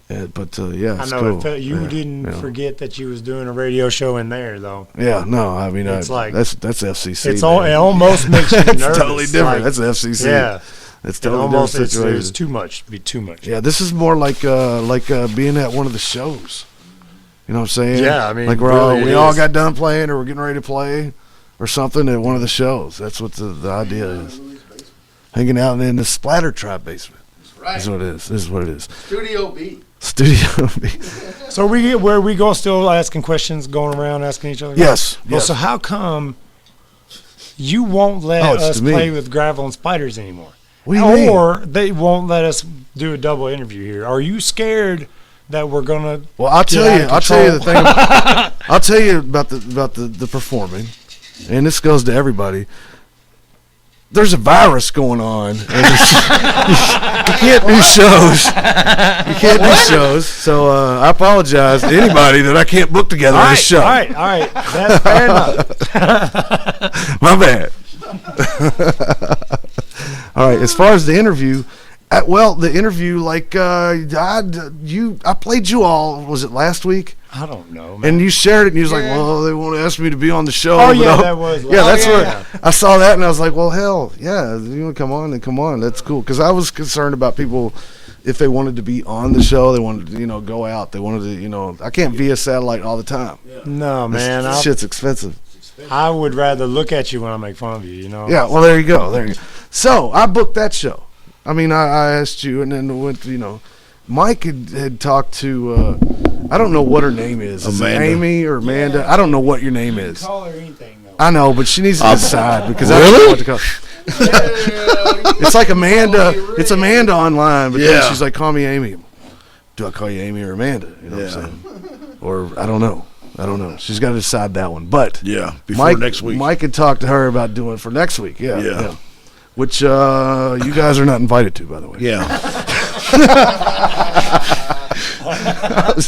But yeah, it's I know cool. you didn't forget that you was doing a radio show in there, though. Yeah, no, I mean, it's like that's FCC. It almost makes you nervous. It's totally different. Like, that's FCC. Yeah, it's totally almost different situation. It's too much. Be too much. Yeah, this is more like being at one of the shows. You know what I'm saying? Yeah, I mean, like we all got done playing, or we're getting ready to play, or something at one of the shows. That's what the idea is. Hanging out in the SplatterTribe basement. That's right. This is what it is. Studio B. So we go still asking questions, going around asking each other? Yes. Well, so how come you won't let us play with Gravel and Spiders anymore? What do you mean? Or they won't let us do a double interview here? Are you scared that we're gonna? Well, I'll tell you the thing. I'll tell you about the performing, and this goes to everybody. There's a virus going on, and you can't do shows. You can't do shows, so I apologize to anybody that I can't book together on this show. All right, that's fair enough. My bad. All right, as far as the interview, I played you all. Was it last week? I don't know, man. And you shared it, and you was like, "Well, they won't ask me to be on the show." Oh yeah, that was. Yeah, that's what I saw that, and I was like, "Well, hell, yeah, you want to come on? Then come on. That's cool." Because I was concerned about people if they wanted to be on the show, they wanted to, go out. They wanted to, I can't via satellite all the time. No, man, this shit's expensive. I would rather look at you when I make fun of you. Yeah, well, there you go. So I booked that show. I mean, I asked you, and then went. Mike had talked to. I don't know what her name is. Amanda. Is it Amy or Amanda? Yeah. I don't know what your name is. Call her anything, though. I know, but she needs to decide because really? I don't know what to call. It's like Amanda. It's Amanda online, but then she's like, "Call me Amy." Do I call you Amy or Amanda? You know what I'm saying? Or I don't know. She's got to decide that one. But before next week, Mike had talked to her about doing it for next week. Yeah. Which you guys are not invited to, by the way. Yeah.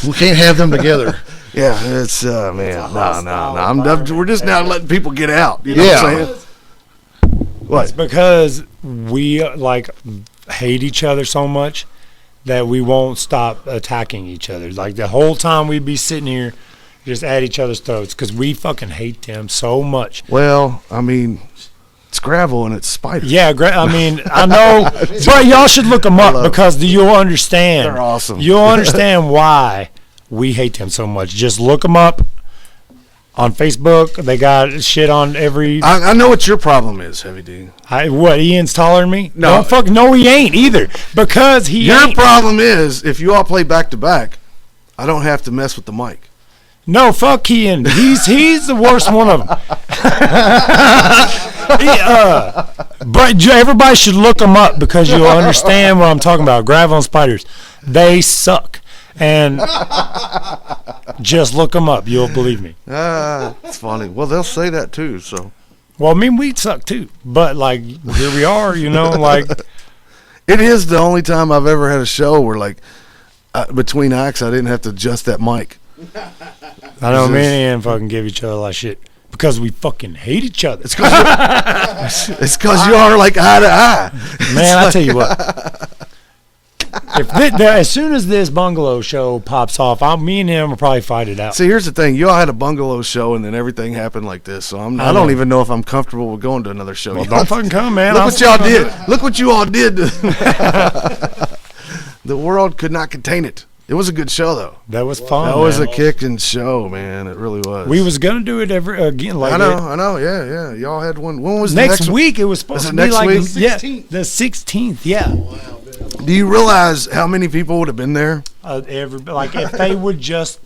We can't have them together. Yeah, it's man. No. We're just now letting people get out. You know what I'm saying? What? It's because we hate each other so much that we won't stop attacking each other. Like the whole time we'd be sitting here just at each other's throats because we fucking hate them so much. Well, I mean, it's Gravel and it's Spiders. Yeah, I know, but y'all should look them up because you'll understand. They're awesome. You'll understand why we hate them so much. Just look them up on Facebook. They got shit on every. I know what your problem is, Heavy D. What? Ian's taller than me? No, no, he ain't either. Because Your problem is if you all play back to back, I don't have to mess with the mic. No, fuck Ian. He's the worst one of them. But everybody should look them up because you'll understand what I'm talking about. Gravel and Spiders, they suck. And just look them up. You'll believe me. It's funny. Well, they'll say that too. So Well, I mean, we'd suck too, but like here we are, you know, like it is the only time I've ever had a show where like between acts I didn't have to adjust that mic. I know me and Ian fucking give each other like shit because we fucking hate each other. It's because you are like eye to eye. Man, I tell you what. As soon as this bungalow show pops off, me and him will probably fight it out. See, here's the thing: y'all had a bungalow show, and then everthing happened like this. So I don't even know if I'm comfortable with going to another show. Well, don't fucking come, man. Look what y'all did. Look what you all did. The world could not contain it. It was a good show, though. That was fun. That was a kicking show, man. It really was. We was gonna do it again. Like I know. Yeah. Y'all had one. When was next week? It was supposed to be like week? the 16th. Yeah. Do you realize how many people would have been there? If they would just.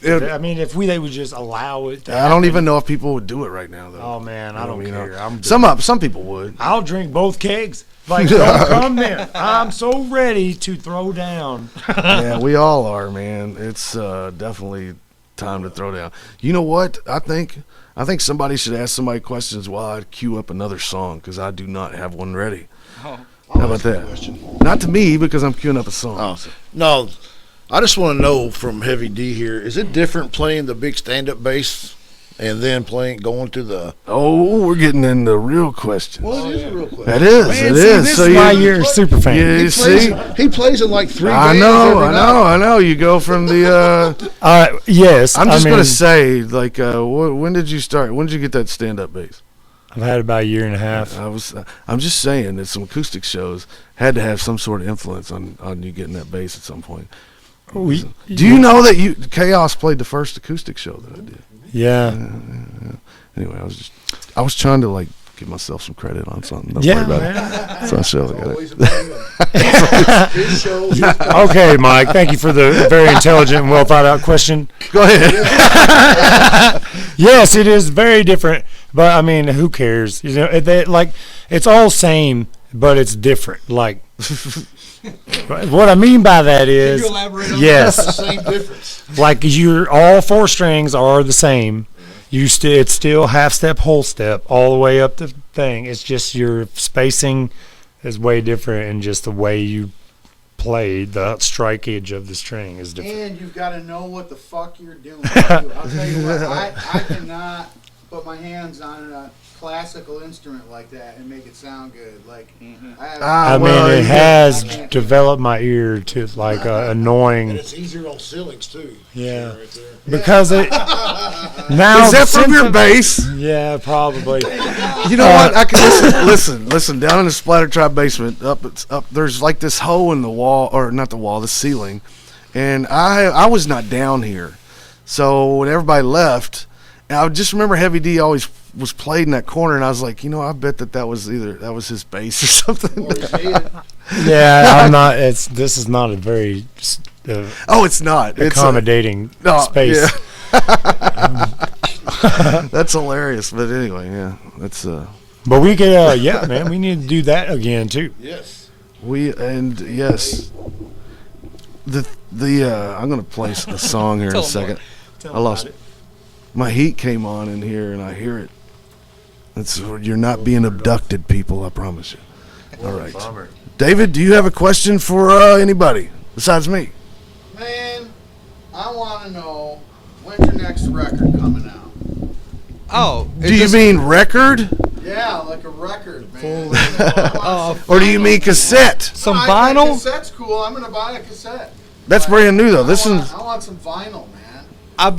I mean, if they would just allow it. I don't even know if people would do it right now, though. Oh man, I don't care. Some people would. I'll drink both kegs. Like, don't come there. I'm so ready to throw down. Yeah, we all are, man. It's definitely time to throw down. You know what? I think somebody should ask somebody questions while I queue up another song because I do not have one ready. Oh. How about that? Not to me because I'm queuing up a song. Oh. No, I just want to know from Heavy D here, is it different playing the big stand-up bass and then going to the... Oh, we're getting into real questions. Well, it is a real question. It is. Man, it see, is. This so is why you're a super fan. You see? He plays in like 3 I bands every night. I know. You go from the... yes. I'm just going to say, like, when did you start? When did you get that stand-up bass? I've had it about a year and a half. I'm just saying that some acoustic shows had to have some sort of influence on you getting that bass at some point. Do you know that Chaos played the first acoustic show that I did? Yeah. Anyway, I was trying to like give myself some credit on something. Don't Yeah, worry man. about it. It's on show. I got it. Okay, Mike. Thank you for the very intelligent and well thought out question. Go ahead. Yes, it is very different, but I mean, who cares? You know, it's all same, but it's different. Like, what I mean by that is, Can you elaborate on yes, that? Same difference. Like all 4 strings are the same. It's still half step, whole step, all the way up the thing. It's just your spacing is way different, and just the way you play the strike edge of the string is different. And you've got to know what the fuck you're doing. I'll tell you what, I cannot put my hands on a classical instrument like that and make it sound good. Like, I mean, it has developed my ear to like annoying. And it's easier on ceilings too. Yeah. Right there. Because it now is that from your bass? Yeah, probably. You know what? I can listen. Down in the SplatterTribe basement, up. There's like this hole in the wall, or not the wall, the ceiling, and I was not down here, so when everybody left, and I just remember Heavy D always was played in that corner, and I was like, I bet that was his bass or something. Yeah, I'm not. This is not a very. It's not accommodating space. Yeah. That's hilarious. But anyway, yeah, that's. But we could, yeah, man, we need to do that again too. Yes. Yes. I'm gonna play a song here in a second. I lost it. My heat came on in here, and I hear it. You're not being abducted, people. I promise you. All right, David, do you have a question for anybody besides me? Man, I want to know when's your next record coming out? Oh, do you mean record? Yeah, like a record, man. Or do you mean cassette? Some vinyl? Cassette's cool. I'm gonna buy a cassette. That's brand new though. I want some vinyl, man. I've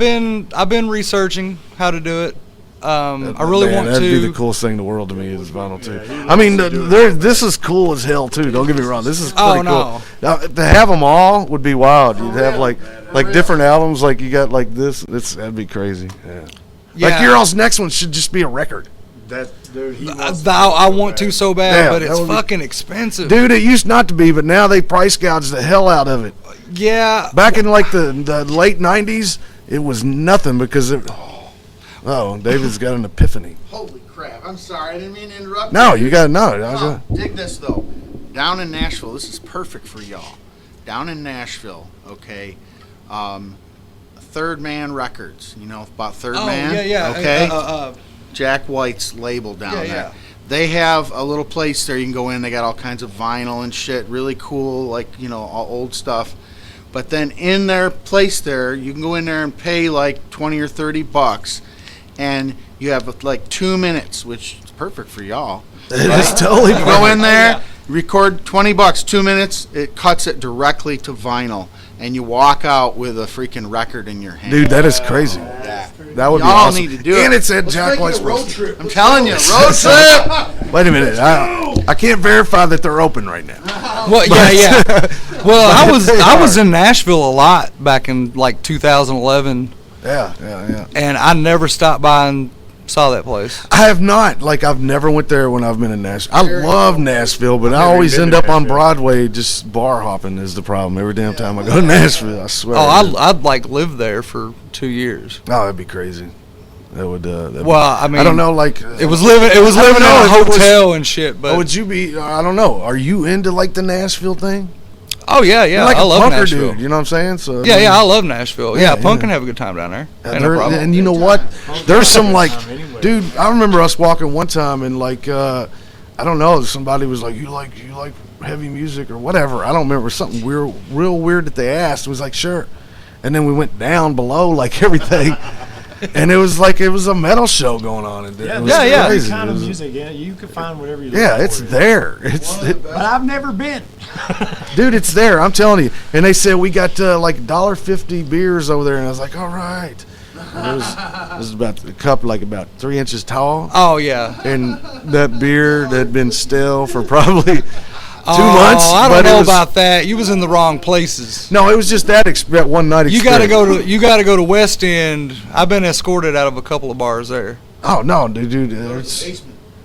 been researching how to do it. I really want to. That'd be the coolest thing in the world to me is vinyl too. I mean, this is cool as hell too. Don't get me wrong. This is pretty cool. Now, to have them all would be wild. You'd have like different albums. Like you got like this. That'd be crazy. Yeah. Like your all's next one should just be a record. I want to so bad, but it's fucking expensive. Dude, it used not to be, but now they price gouge the hell out of it. Yeah. Back in like the late 90s, it was nothing because it... Oh, David's got an epiphany. Holy crap. I'm sorry. I didn't mean to interrupt. No, you got to know. Dig this, though. Down in Nashville, this is perfect for y'all. Down in Nashville, okay, Third Man Records. You know about Third Man? Yeah. Okay. Jack White's label down there. Yeah. They have a little place there you can go in. They got all kinds of vinyl and shit, really cool, like, all old stuff. But then in their place there, you can go in there and pay like $20 or $30, and you have like 2 minutes, which is perfect for y'all. It's totally You go in there, record $20, 2 minutes, it cuts it directly to vinyl, and you walk out with a freaking record in your hand. Dude, that is crazy. Yeah. That would be Y'all awesome. need to do it. And it said Jack White's road trip. I'm telling you, road trip. Wait a minute. I can't verify that they're open right now. Well, yeah. Well, I was in Nashville a lot back in like 2011. Yeah. And I never stopped by and saw that place. I have not. Like, I've never went there when I've been in Nashville. I love Nashville, but I always end up on Broadway just bar hopping is the problem. Every damn time I go to Nashville, I swear. Oh, I'd like live there for 2 years. Oh, that'd be crazy. That would. Well, I mean, I don't know. Like, it was living in a hotel and shit. But would you be? I don't know. Are you into like the Nashville thing? Oh yeah. You're like I love punker Nashville. Dude, you know what I'm saying? So Yeah, I love Nashville. Yeah, punk can have a good time down there. Ain't no problem. And you know what? There's some like, dude. I remember us walking one time and like, I don't know. Somebody was like, "You like heavy music or whatever?" I don't remember, something real weird that they asked. It was like, "Sure," and then we went down below like everything. And it was a metal show going on. And it was crazy. Kind of music. Yeah, you can find whatever you. Yeah, it's there. But I've never been. Dude, it's there. I'm telling you. And they said we got like $1.50 beers over there, and I was like, all right. And it was about a cup like about 3 inches tall. Oh yeah. And that beer that had been stale for probably 2 months. I don't know about that. You was in the wrong places. No, it was just that one night. You got to go to West End. I've been escorted out of a couple of bars there. Oh no, dude,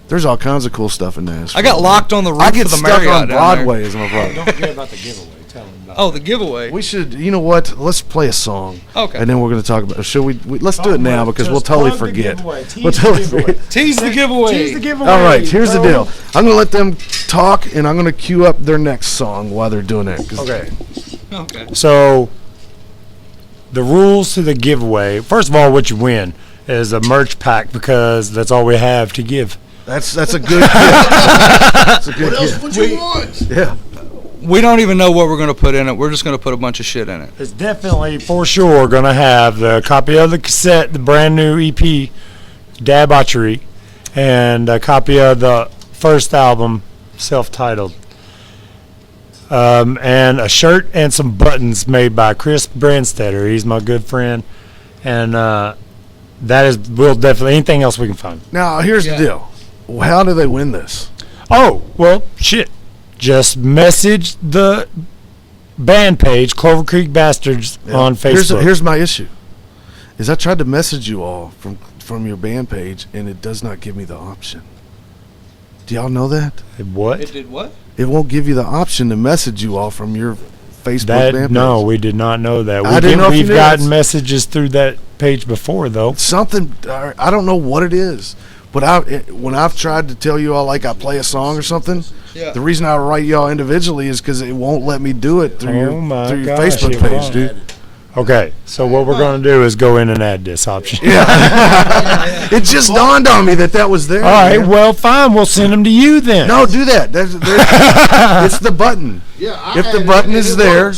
there's all kinds of cool stuff in Nashville. I got locked on the roof I get of the stuck Marriott on Broadway is my problem. Don't forget about the giveaway. Tell them about Oh, the giveaway. We should. You know what? Let's play a song. Okay. And then we're going to talk about. Should we? Let's do it now because we'll totally forget. We'll totally forget. Tease the giveaway. Tease the giveaway. All right. Here's the deal. I'm going to let them talk, and I'm going to cue up their next song while they're doing that. Okay. So, the rules to the giveaway. First of all, what you win is a merch pack because that's all we have to give. That's a good gift. That's a good What else gift. would you want? Yeah. We don't even know what we're going to put in it. We're just going to put a bunch of shit in it. It's definitely, for sure, going to have the copy of the cassette, the brand new EP, Debauchery, and a copy of the first album, self-titled. And a shirt and some buttons made by Chris Brandstetter. He's my good friend. And we'll definitely, anything else we can find. Now, here's the deal. How do they win this? Oh, well, shit. Just message the band page, Clover Creek Bastards, on Facebook. Here's my issue. Is I tried to message you all from your band page, and it does not give me the option. Do y'all know that? What? It did what? It won't give you the option to message you all from your Facebook band page. No, we did not know that. I didn't know if you We've knew gotten this. messages through that page before, though. Something, I don't know what it is, but when I've tried to tell you all, like I play a song or something, the reason I write y'all individually is because it won't let me do it through your Facebook page, dude. Okay, so what we're going to do is go in and add this option. Yeah. It just dawned on me that was there. All right, man. well, fine. We'll send them to you then. No, do that. It's the button. Yeah, if the button is there,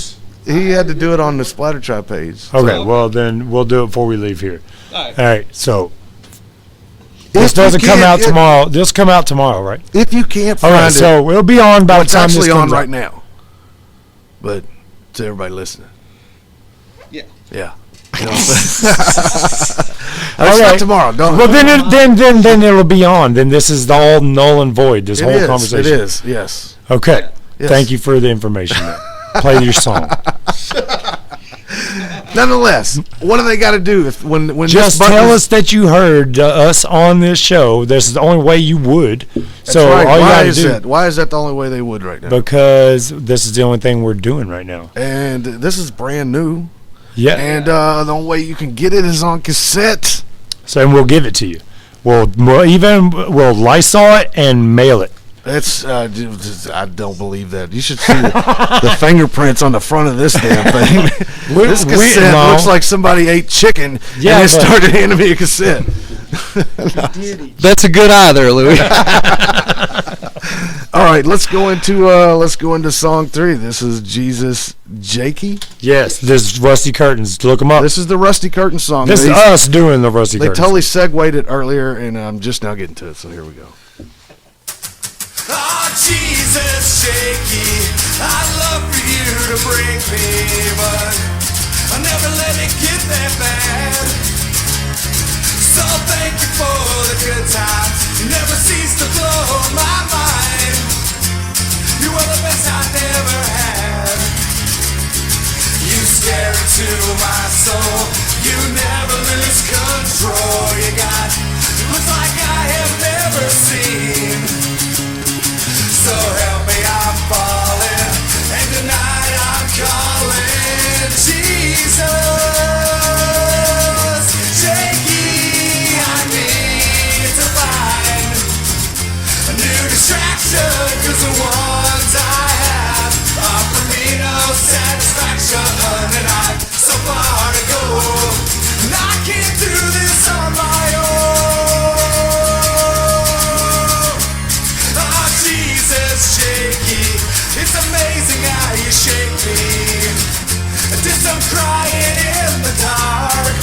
he had to do it on the SplatterTribe page. Okay, well, then we'll do it before we leave here. All right, so this doesn't come out tomorrow. This come out tomorrow, right? If you can't find all right, it. so it'll be on by the it's time actually this on comes right out. now. But to everybody listening. Yeah. Yeah. You know what I'm saying? It's not tomorrow. Don't. Well, then it'll be on. Then this is all null and void. This whole conversation. It is. Yes. Okay. Yes. Thank you for the information. Play your song. Nonetheless, what do they got to do when just this button tell us that you heard us on this show? This is the only way you would. That's so right. all you Why gotta is do, that? Why is that the only way they would right now? Because this is the only thing we're doing right now. And this is brand new. Yeah. And the only way you can get it is on cassette. So and we'll give it to you. We'll Lysol it and mail it. That's I don't believe that. You should see the fingerprints on the front of this damn thing. This cassette looks like somebody ate chicken and then started handing me a cassette. That's a good eye there, Louie. All right, let's go into song 3. This is Jesus Jakey. Yes, this is Rusty Curtains. Look them up. This is the Rusty Curtain song. This is us doing the Rusty They Curtains. totally segued it earlier, and I'm just now getting to it, so here we go. Oh, Jesus Shaky, I'd love for you to break me, but I never let it get that bad. So thank you for the good times. You never cease to blow my mind. You were the best I've ever had. You stare into my soul. You never lose control. You got looks like I have never seen. So help me, I'm falling, and tonight I'm calling Jesus. Shaky, I need to find a new distraction, 'cause the ones I have offer me no satisfaction, and I'm so far to go, and I can't do this on my own. Oh, Jesus Shaky, it's amazing how you shake me. I did some crying in the dark,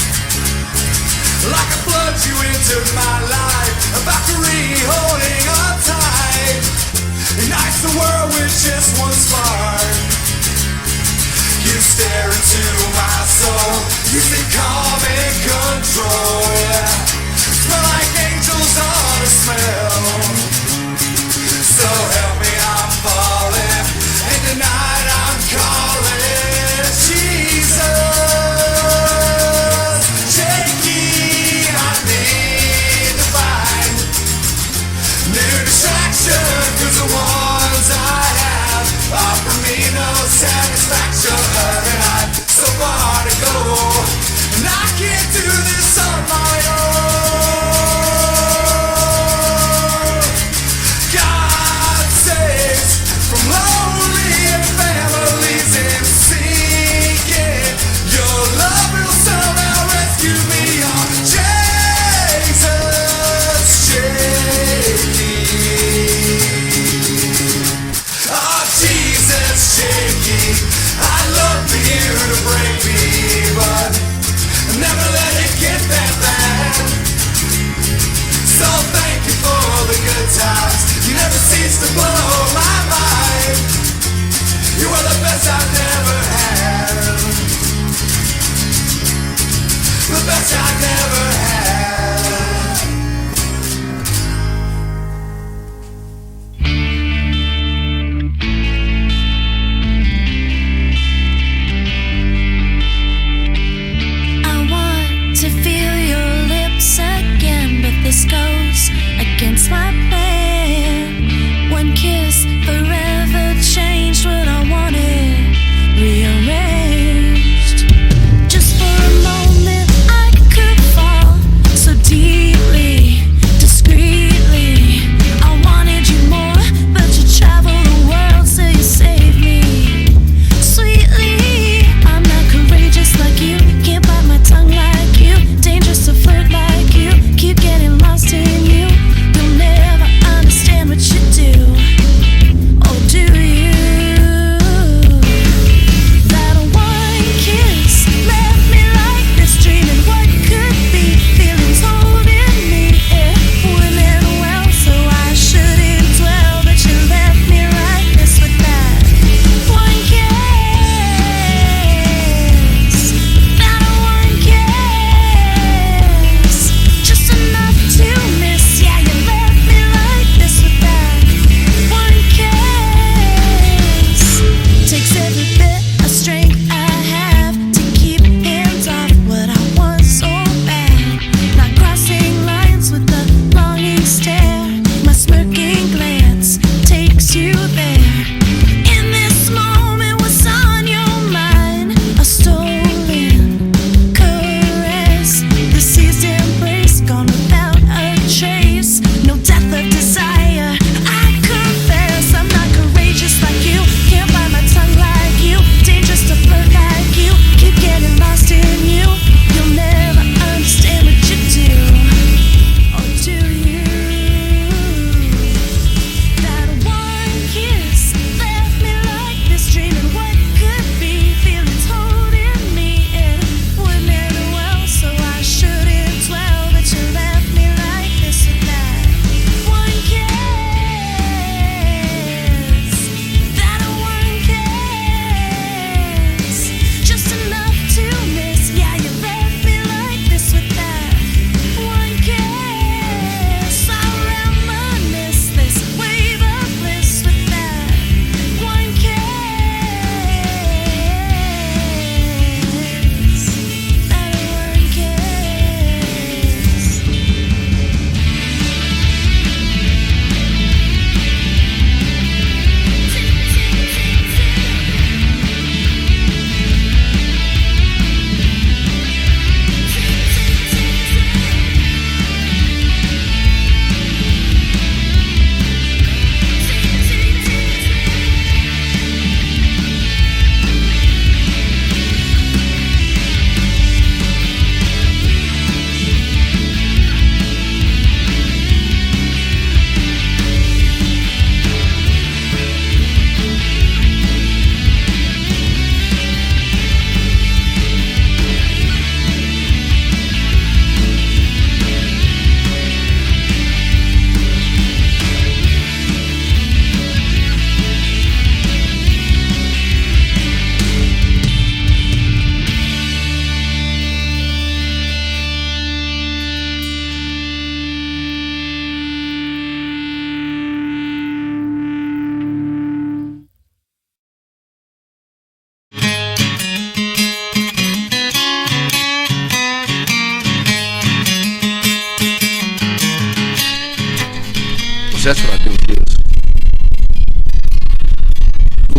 like I plugged you into my life, Valkyrie holding on tight. Unites the world with just one spark. You stare into my soul. You think calm and control, yeah. Smell like angels on a smell. So help me, I'm falling, and tonight I'm calling Jesus. Shaky, I need to find new distraction.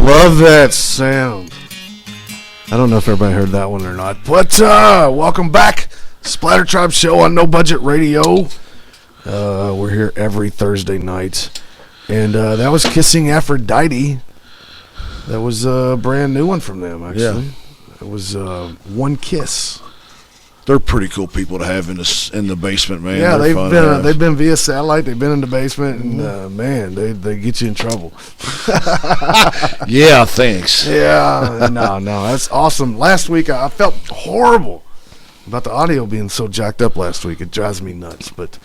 Love that sound. I don't know if everybody heard that one or not, but welcome back. SplatterTribe show on No Budget Radio. We're here every Thursday night, and that was Kissing Aphrodite. That was a brand new one from them, actually. Yeah. It was One Kiss. They're pretty cool people to have in the basement, man. Yeah, They're they've been via satellite. They've been in the basement, and man, they get you in trouble. Yeah, thanks. Yeah, no, that's awesome. Last week I felt horrible about the audio being so jacked up last week. It drives me nuts, but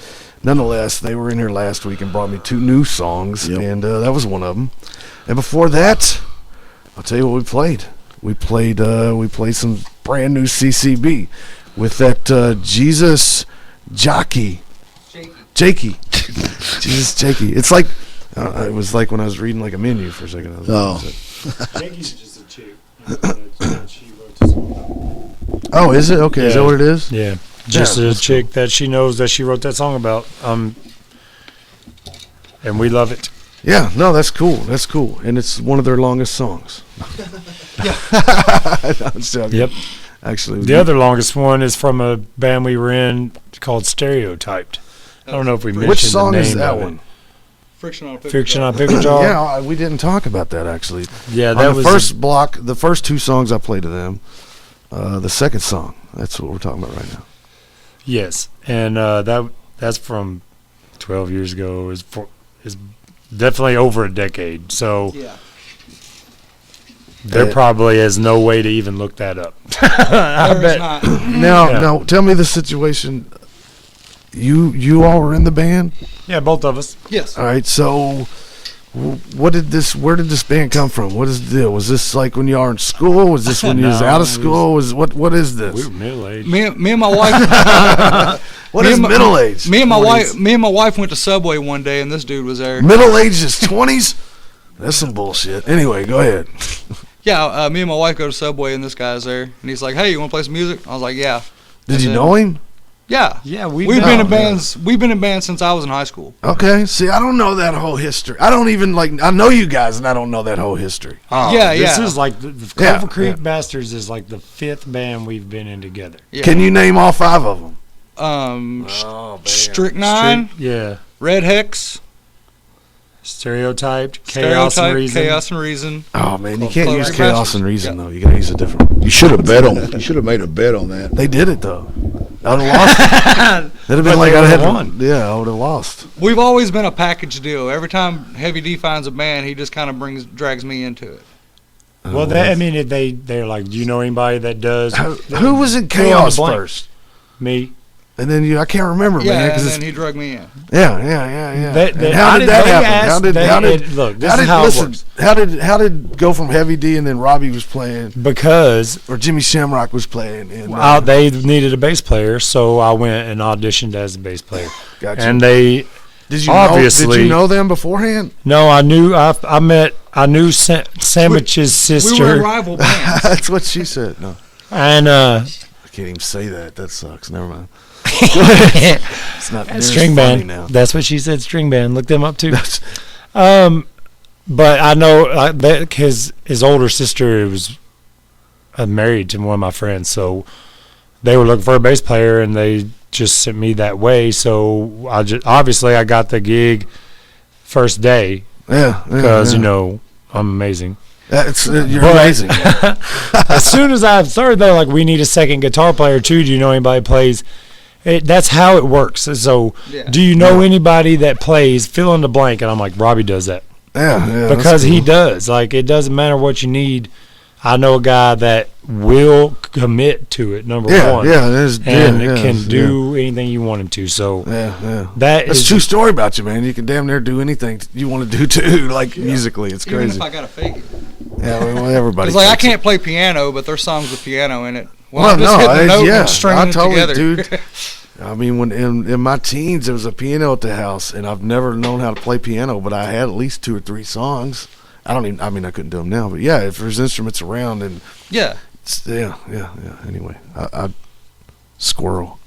nonetheless, they were in here last week and brought me 2 new songs, and that was one of them. And before that, I'll tell you what we played. We played some brand new CCB. With that Jesus Jakey. Jesus Jakey. It's like, it was like when I was reading like a menu for a second. Jakey's just a chick. She wrote the song. Oh, is it? Okay, yeah. Is that what it is? Yeah. Just a chick that she knows that she wrote that song about. And we love it. Yeah, no, that's cool. That's cool. And it's one of their longest songs. Yeah. I'm joking. Yep. Actually, the other longest one is from a band we were in called Stereotyped. I don't know if we mentioned which song the name is that of one? It. Friction on Pickle Jar. Yeah, we didn't talk about that actually. Yeah, that was the first block. The first 2 songs I played to them. The second song. That's what we're talking about right now. Yes, and that's from 12 years ago. Is definitely over a decade. So. Yeah. There probably is no way to even look that up. I bet. Not. Now, tell me the situation. You all were in the band? Yeah, both of us. Yes. All right. So, where did this band come from? What is the deal? Was this like when you are in school? Was this when you was out of school? What is this? We were middle aged. Me and my wife. What is middle aged? Me and my wife went to Subway one day, and this dude was there. Middle aged is 20s. That's some bullshit. Anyway, go ahead. Yeah, me and my wife go to Subway, and this guy's there, and he's like, "Hey, you want to play some music?" I was like, "Yeah." Did you know him? Yeah. Yeah, we've been in bands. We've been in bands since I was in high school. Okay. See, I don't know that whole history. I don't even I know you guys, and I don't know that whole history. Oh, yeah. This is like the Clover Creek Bastards is like the 5th band we've been in together. Yeah. Can you name all 5 of them? Strychnine. Yeah. Red Hex. Stereotyped, Chaos and Reason. Oh man, you can't use Chaos and Reason though. You gotta use a different. You should have bet on. You should have made a bet on that. They did it though. I would have lost. That'd have been like I had won. Yeah, I would have lost. We've always been a package deal. Every time Heavy D finds a band, he just kind of drags me into it. Well, they're like, do you know anybody that does? Who was in Chaos first? Me. And then I can't remember, man. Yeah, and then he drugged me in. Yeah. How did that happen? How did it go from Heavy D and then Robbie was playing? Because Jimmy Shamrock was playing. And, they needed a bass player, so I went and auditioned as a bass player. Gotcha. And they did you know them beforehand? No, I knew Sandwich's sister. We were rival bands. That's what she said. No. And I can't even say that. That sucks. Never mind. It's not string band now. That's what she said. String band. Look them up too. But I know that his older sister was married to one of my friends, so they were looking for a bass player, and they just sent me that way. So obviously I got the gig first day. Yeah, because you know I'm amazing. You're amazing. As soon as I started, they're like, "We need a second guitar player too. Do you know anybody that plays?" That's how it works. So, do you know anybody that plays fill in the blank? And I'm like, Robbie does that. Yeah, because he does. Like, it doesn't matter what you need. I know a guy that will commit to it. Number one, can do anything you want him to. So, that's a true story about you, man. You can damn near do anything you want to do too. Like musically, it's crazy. Even if I gotta fake it. Yeah, well, everybody. It's like I can't play piano, but there's songs with piano in it. Well, I'm just hitting the note and stringing I totally, it together. Dude. I mean, when in my teens, there was a piano at the house, and I've never known how to play piano, but I had at least 2 or 3 songs. I couldn't do them now, but yeah, if there's instruments around, and yeah. Anyway, I squirrel.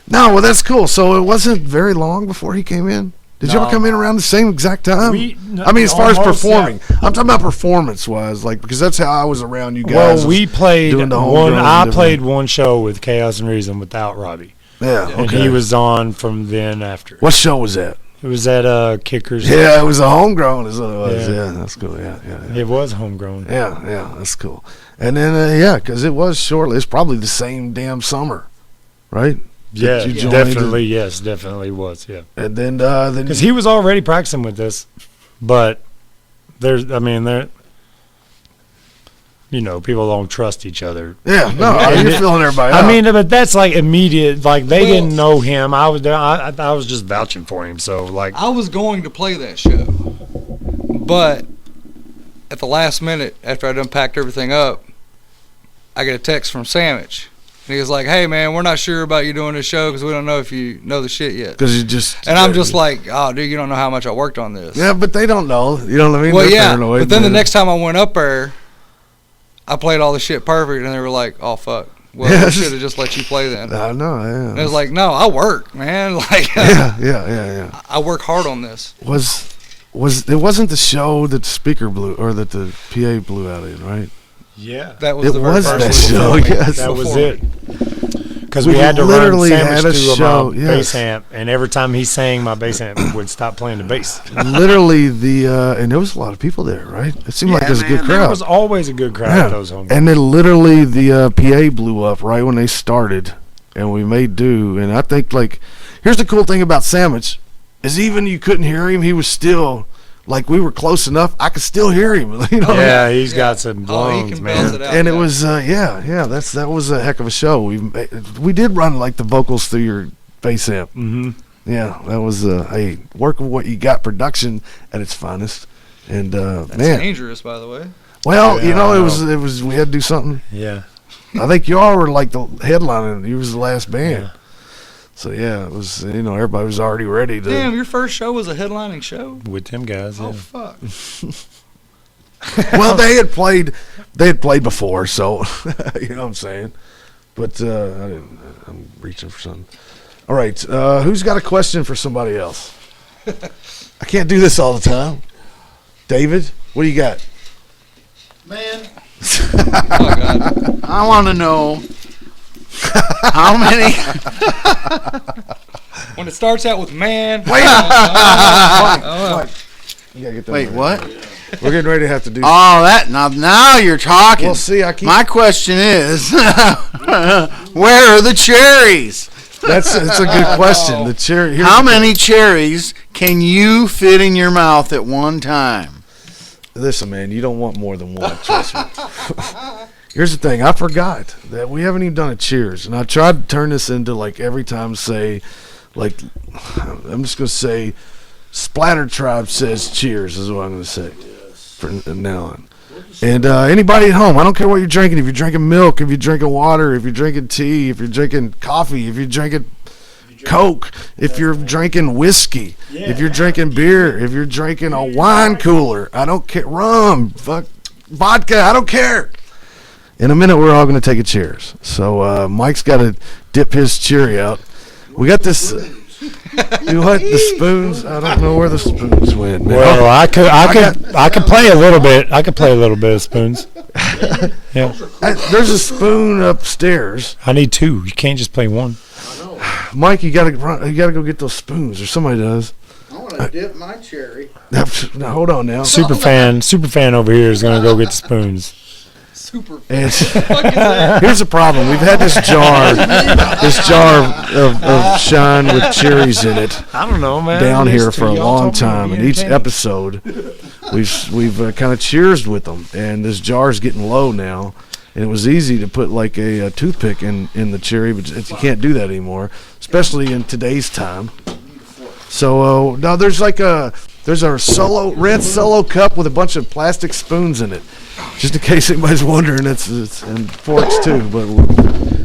No, well, that's cool. So it wasn't very long before he came in. Did you ever come in around the same exact time? I mean, as far as almost, performing, I'm talking about performance-wise, like because that's how I was around you guys. Well, we played doing the one. homegrown I and played one show with Chaos and Reason without Robbie. Yeah, and okay. he was on from then after. What show was that? It was at Kickers. Yeah, it was a homegrown. Is what it was. Yeah, that's cool. Yeah. It was homegrown. Yeah, that's cool. And then because it was shortly. It's probably the same damn summer, right? Yeah, That you joined definitely. Yes, definitely was. Yeah. And then because he was already practicing with this, but there. People don't trust each other. Yeah, no, you're feeling everybody out. I mean, but that's like immediate. Like they didn't know him. I was there. I was just vouching for him. So like, I was going to play that show, but at the last minute, after I'd unpacked everything up, I get a text from Sandwich. And he was like, "Hey man, we're not sure about you doing this show because we don't know if you know the shit yet." Because you just and I'm just like, "Oh, dude, you don't know how much I worked on this." Yeah, but they don't know. You know what I mean? Well, They're yeah. paranoid, But then the man. next time I went up there, I played all the shit perfect, and they were like, "Oh fuck, well, Yeah, we should have just let you play then." I know. Yeah. And it was like, "No, I work, man. Like, Yeah. I work hard on this." It wasn't the show that the speaker blew or that the PA blew out in, right? Yeah, that was it the very was first that one. show. Yes, that was it. Because we We had to literally run had Sandwich a to show, my yes. bass amp, and every time he sang, my bass amp would stop playing the bass. Literally and there was a lot of people there, right? It seemed like it was a good crowd. There was always a good crowd at those home And then literally the PA blew up right when they started, and we made do. And I think here's the cool thing about Sandwich is even you couldn't hear him, he was still. Like we were close enough, I could still hear him. Yeah, he's got some lungs, man. And it was, that was a heck of a show. We did run like the vocals through your bass amp. Mm-hmm. Yeah, that was work with what you got production at its finest. And That's man, dangerous, by the way. well, it was we had to do something. Yeah, I think y'all were like the headliner. You was the last band. Yeah. So yeah, it was. Everybody was already ready to. Damn, your first show was a headlining show with them guys. Oh yeah. fuck. Well, they had played before, so you know what I'm saying. But I'm reaching for something. All right, who's got a question for somebody else? I can't do this all the time. David, what do you got? Man, I want to know how many. When it starts out with man. Wait. You gotta get that Wait, right. what? We're getting ready to have to do. Oh, that now you're talking. Well, see, My question is, where are the cherries? That's a good question. The cherry. How many cherries can you fit in your mouth at one time? Listen, man, you don't want more than one. Trust me. Here's the thing. I forgot that we haven't even done a cheers, and I tried to turn this into every time say, I'm just gonna say, SplatterTribe says cheers is what I'm gonna say from now on. And anybody at home, I don't care what you're drinking. If you're drinking milk, if you're drinking water, if you're drinking tea, if you're drinking coffee, if you're drinking Coke, if you're drinking whiskey, if you're drinking beer, if you're drinking a wine cooler, I don't care. Rum, vodka, I don't care. In a minute, we're all going to take a cheers. So Mike's got to dip his cherry out. We got this. The spoons? I don't know where the spoons went. Man. Well, I could play a little bit. I could play a little bit of spoons. Yeah. There's a spoon upstairs. I need two. You can't just play one. Mike, you gotta go get those spoons, or somebody does. I want to dip my cherry. Now, hold on now. Super fan over here is gonna go get the spoons. And here's the problem. We've had this jar of shine with cherries in it. I don't know, man. Down here for a long time, and each episode, we've kind of cheersed with them, and this jar's getting low now. And it was easy to put a toothpick in the cherry, but you can't do that anymore, especially in today's time. So now there's a red solo cup with a bunch of plastic spoons in it, just in case anybody's wondering. It's and forks too. But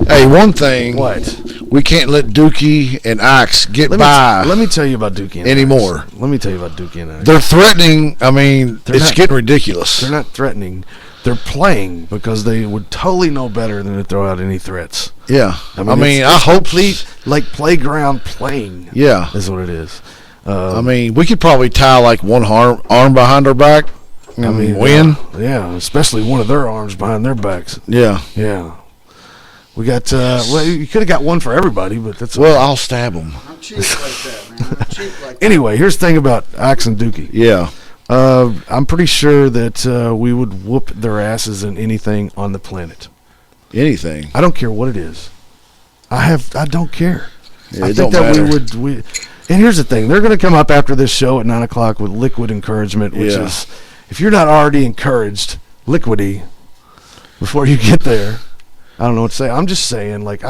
hey, one thing. What? We can't let Dookie and Ike get by. Let me tell you about Dookie and anymore. Ike. Let me tell you about Dookie and Ike. They're threatening. I mean, it's getting ridiculous. They're not threatening. They're playing because they would totally know better than to throw out any threats. Yeah. I mean I hope complete playground playing. Yeah, is what it is. I mean, we could probably tie like one arm behind our back. I mean, win. Yeah, especially one of their arms behind their backs. Yeah. Yeah. We got, well, you could have got one for everybody, but that's... Well, I'll stab them. I'm cheap like that, man. I'm cheap like that. Anyway, here's the thing about Axe and Dookie. Yeah. I'm pretty sure that we would whoop their asses in anything on the planet. Anything. I don't care what it is. I don't care. Yeah, I it think don't that matter. And here's the thing. They're going to come up after this show at 9 o'clock with liquid encouragement, which is, if you're not already encouraged, liquidy, before you get there, I don't know what to say. I'm just saying, like,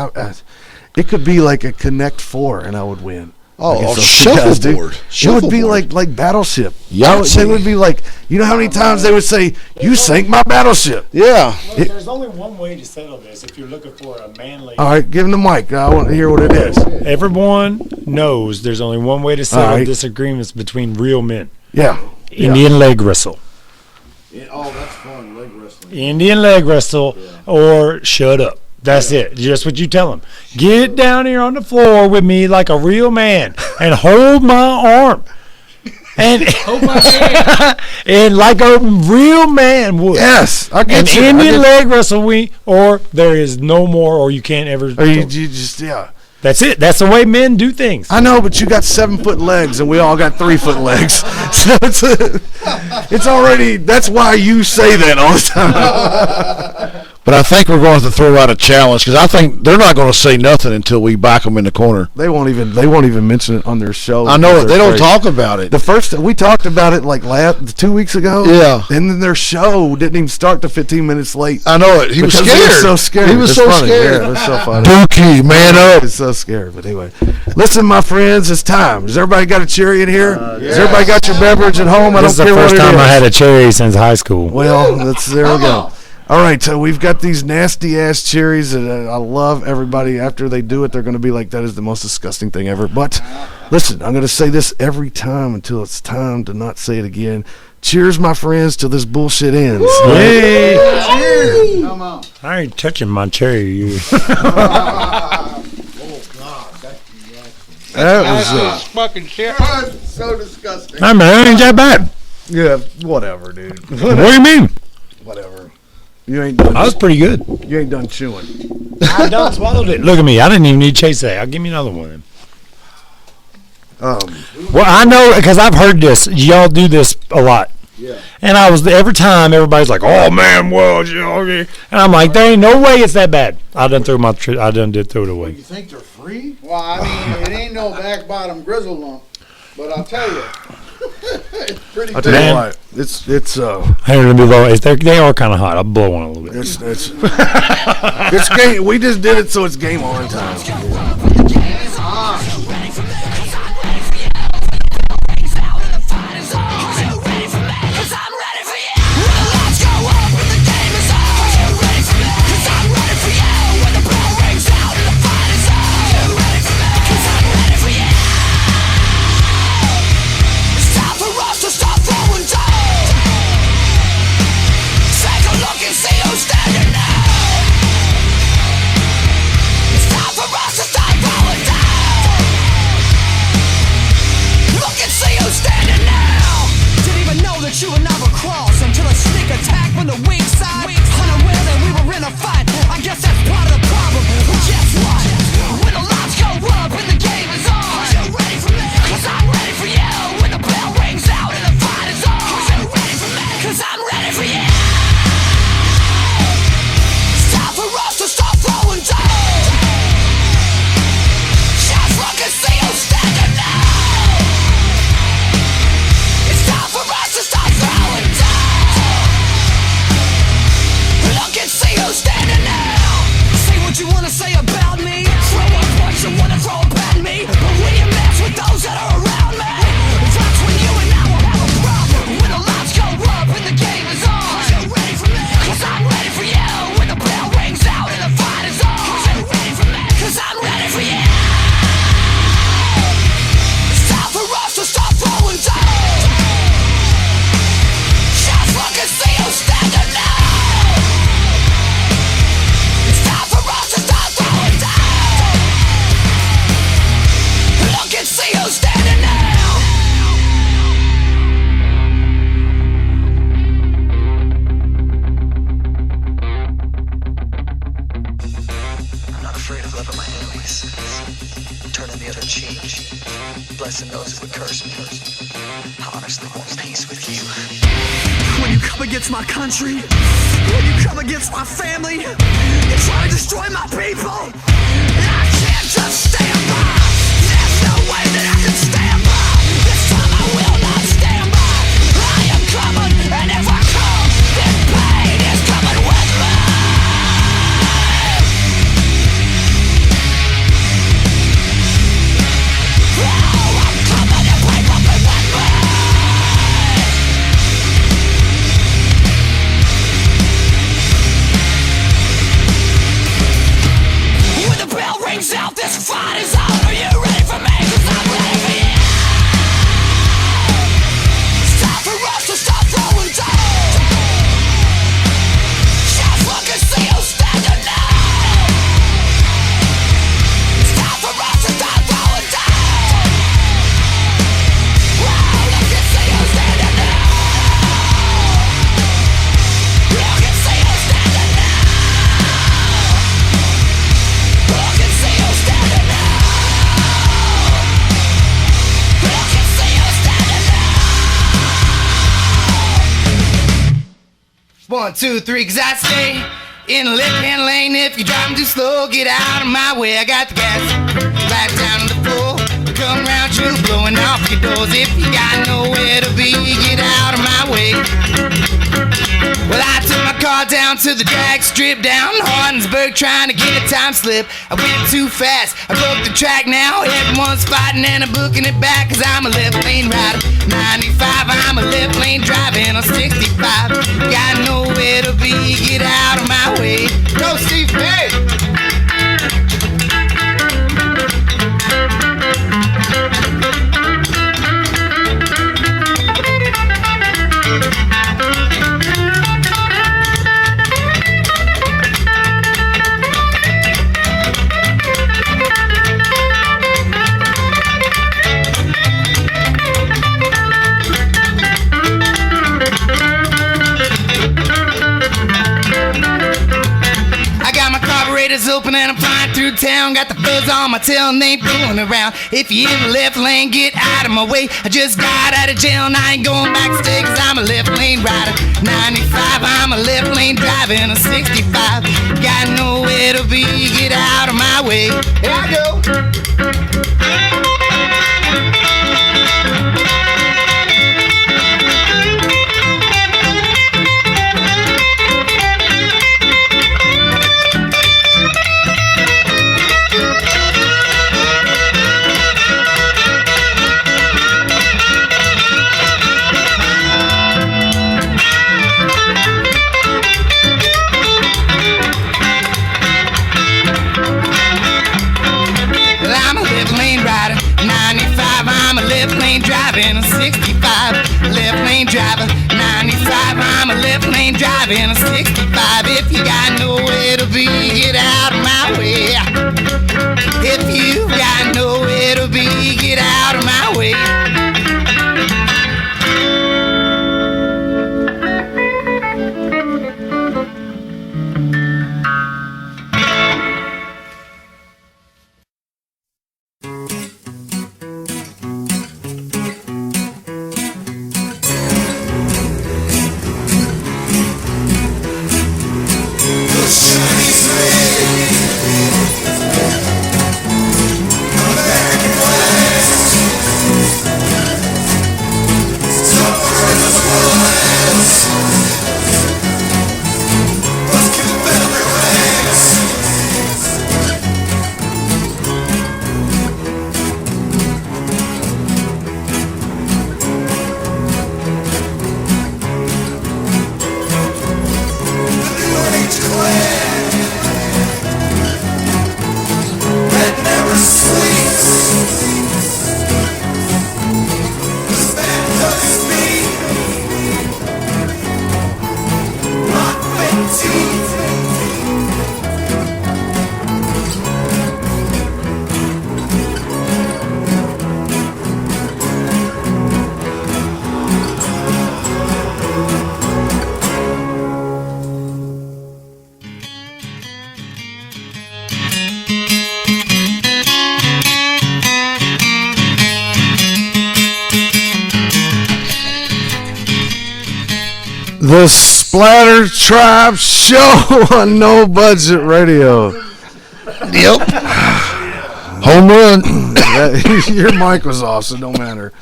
it could be like a Connect 4, and I would win. Oh, shuffleboard. It would be like Battleship. Yahtzee. They would be like, you know how many times they would say, "You sank my battleship." Yeah. Look, there's only one way to settle this if you're looking for a manly. All right, give him the mic. I want to hear what it is. Everyone knows there's only one way to settle disagreements between real men. Yeah. Indian leg wrestle. Oh, that's fun. Leg wrestling. Indian leg wrestle or shut up. That's it. Just what you tell them. Get down here on the floor with me like a real man and hold my arm. And hold my hand. And like a real man would. Yes, I get you. Indian leg wrestle or there is no more, or you can't ever. Or you just That's it. That's the way men do things. I know, but you got 7-foot legs, and we all got 3-foot legs. So it's already. That's why you say that all the time. But I think we're going to throw out a challenge because I think they're not going to say nothing until we back them in the corner. They won't even mention it on their show. I know it. They don't talk about it. The first we talked about it like 2 weeks ago. Yeah, and then their show didn't even start till 15 minutes late. I know it. He was scared. He was so scared. He was so scared. Yeah, it was so funny. Dookie, man up. He's so scared. But anyway, listen, my friends, it's time. Has everybody got a cherry in here? Has everybody got your beverage at home? This is the first time I had a cherry since high school. Well, there we go. All right, so we've got these nasty-ass cherries that I love. Everybody, after they do it, they're going to be like, that is the most disgusting thing ever. But listen, I'm going to say this every time until it's time to not say it again. Cheers, my friends, till this bullshit ends. Yay! Cheers! Come on. I ain't touching my cherry. That was fucking shit. So disgusting. Hey, man, ain't that bad. Yeah, whatever, dude. What do you mean? Whatever. You ain't done. I was pretty good. You ain't done chewing. I done swallowed it. Look at me. I didn't even need Chase A. I'll give me another one. Well, I know because I've heard this. Y'all do this a lot. Yeah. And every time everybody's like, "Oh man, well," and I'm like, "There ain't no way it's that bad." I done did throw it away. You think they're free? Well, I mean, it ain't no back bottom grizzle lump, but I'll tell you, it's pretty. I'll tell you what, it's they are kind of hot. I'll blow one a little bit. It's game. We just did it, so it's game on time. See who's standing now. It's time for us to nice with you. When you come against my country, when you come against my family, you try to destroy my people, and I can't just stand by. There's no way that I can stand by. This time I will not stand by. I am coming, and if I come, then pain is coming with me. Oh, I'm coming, and pain will be with me. When the bell rings out, this fight is on. Are you ready for me? 'Cause I'm ready for you. It's time for us to start throwing down. Just look and see who's standing now. It's time for us to start throwing down. Wow, look and see who's standing now. Look and see who's standing now. Look and see who's standing now. Look and see who's standing now. 1, 2, 3, 'cause I stay in the left-hand lane. If you're driving too slow, get out of my way. I got the gas right down on the floor. Come round you, blowing off your doors. If you got nowhere to be, get out of my way. Well, I took my car down to the drag strip down in Hardinsburg, trying to get a time slip. I went too fast, I broke the track now. Everyone's fighting and I'm booking it back, 'cause I'm a left lane rider. 95, I'm a left lane driving on 65. Got nowhere to be, get out of my way. Go, Steve, hey! Open and I'm flying through town. Got the fuzz on my tail and they ain't fooling around. If you're in the left lane, get out of my way. I just got out of jail and I ain't going back to stay, 'cause I'm a left lane rider. 95, I'm a left lane driving a 65. Got nowhere to be, get out of my way. Here I go. Driving a 65, left lane driver. 95, I'm a left lane driving a 65. If you got nowhere to be, get out of my way. If you got nowhere to be, get out of my way. The Splatter Tribe Show on No Budget Radio. Yep. Home run. Your mic was off, so it don't matter.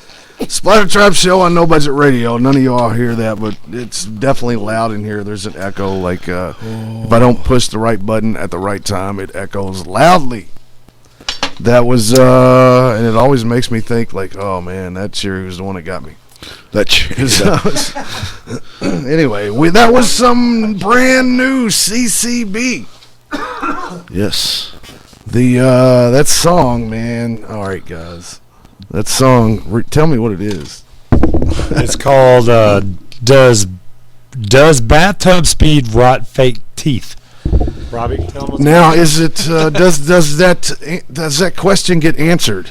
Splatter Tribe Show on No Budget Radio. None of y'all hear that, but it's definitely loud in here. There's an echo. Like if I don't push the right button at the right time, it echoes loudly. That was, and it always makes me think, like, oh man, that Cheery was the one that got me. That Cheery. Anyway, that was some brand new CCB. Yes. That song, man. All right, guys. That song. Tell me what it is. It's called "Does Bathtub Speed Rot Fake Teeth?" Robbie, tell them. Now, is it does that question get answered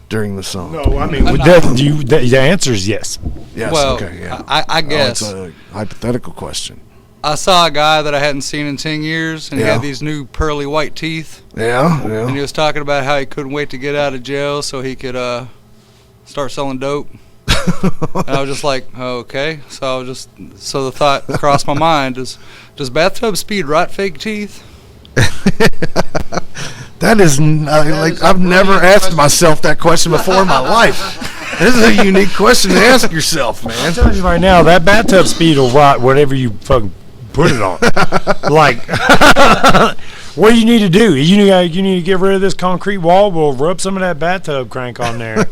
during the song? No, I mean the answer is yes. Yes. Well, okay. Yeah. I guess it's a hypothetical question. I saw a guy that I hadn't seen in 10 years, and he had these new pearly white teeth. Yeah. And he was talking about how he couldn't wait to get out of jail so he could start selling dope. And I was just like, oh, okay. So the thought crossed my mind: does bathtub speed rot fake teeth? That is like I've never asked myself that question before in my life. This is a unique question to ask yourself, man. I'm telling you right now, that bathtub speed will rot whatever you fucking put it on. Like, what do you need to do? You need to get rid of this concrete wall. We'll rub some of that bathtub crank on there,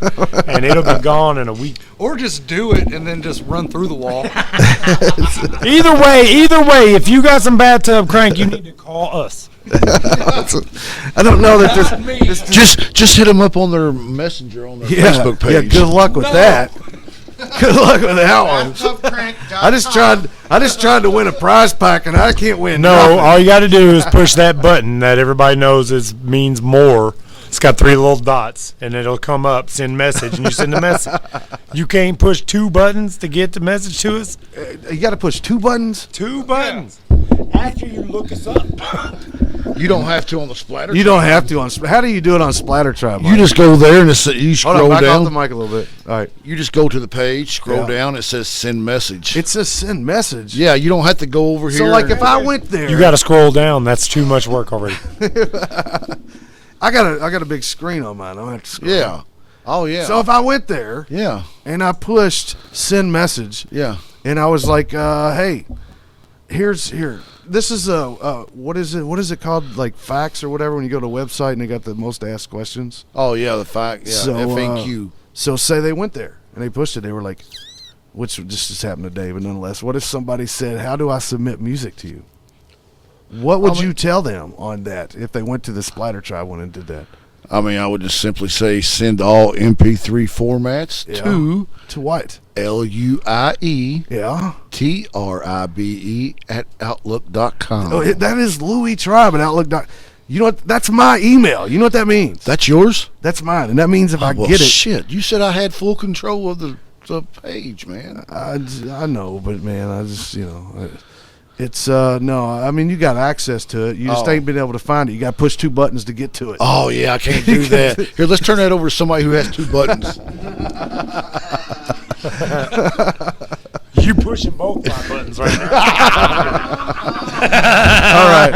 and it'll be gone in a week. Or just do it and then just run through the wall. Either way, if you got some bathtub crank, you need to call us. I don't know that there's just hit them up on their messenger on their Facebook page. Yeah, good luck with that. Good luck with that one. I just tried to win a prize pack, and I can't win. No, nothing. all you got to do is push that button that everybody knows means more. It's got 3 little dots, and it'll come up, send message, and you send the message. You can't push 2 buttons to get the message to us? You got to push 2 buttons? 2 buttons. After you look us up. You don't have to on the Splatter. You don't have to on. How do you do it on SplatterTribe? You just go there and you scroll Hold on, back down. off the mic a little bit. All right. You just go to the page, scroll down. It says send message. It says send message. Yeah, you don't have to go over here. So like if I went there, you got to scroll down. That's too much work already. I got a big screen on mine. I don't have to scroll. Yeah. Oh yeah. So if I went there, and I pushed send message, and I was like, hey, here. This is what is it called? Like facts or whatever when you go to a website and they got the most asked questions. Oh yeah, the fact. Yeah, so, FAQ. So say they went there and they pushed it. They were like, which just happened today, but nonetheless, what if somebody said, "How do I submit music to you?" What would you tell them on that if they went to the SplatterTribe one and did that? I mean, I would just simply say send all MP3 formats to what? LUIE TRIBE at Outlook.com. Oh, that is Luie Tribe at Outlook. You know what? That's my email. You know what that means? That's yours? That's mine, and that means if I get it. Shit, you said I had full control of the page, man. I know, but man, I just it's no. I mean, you got access to it. You just ain't been able to find it. You got to push 2 buttons to get to it. Oh yeah, I can't do that. Here, let's turn that over to somebody who has 2 buttons. You pushing both my buttons right now.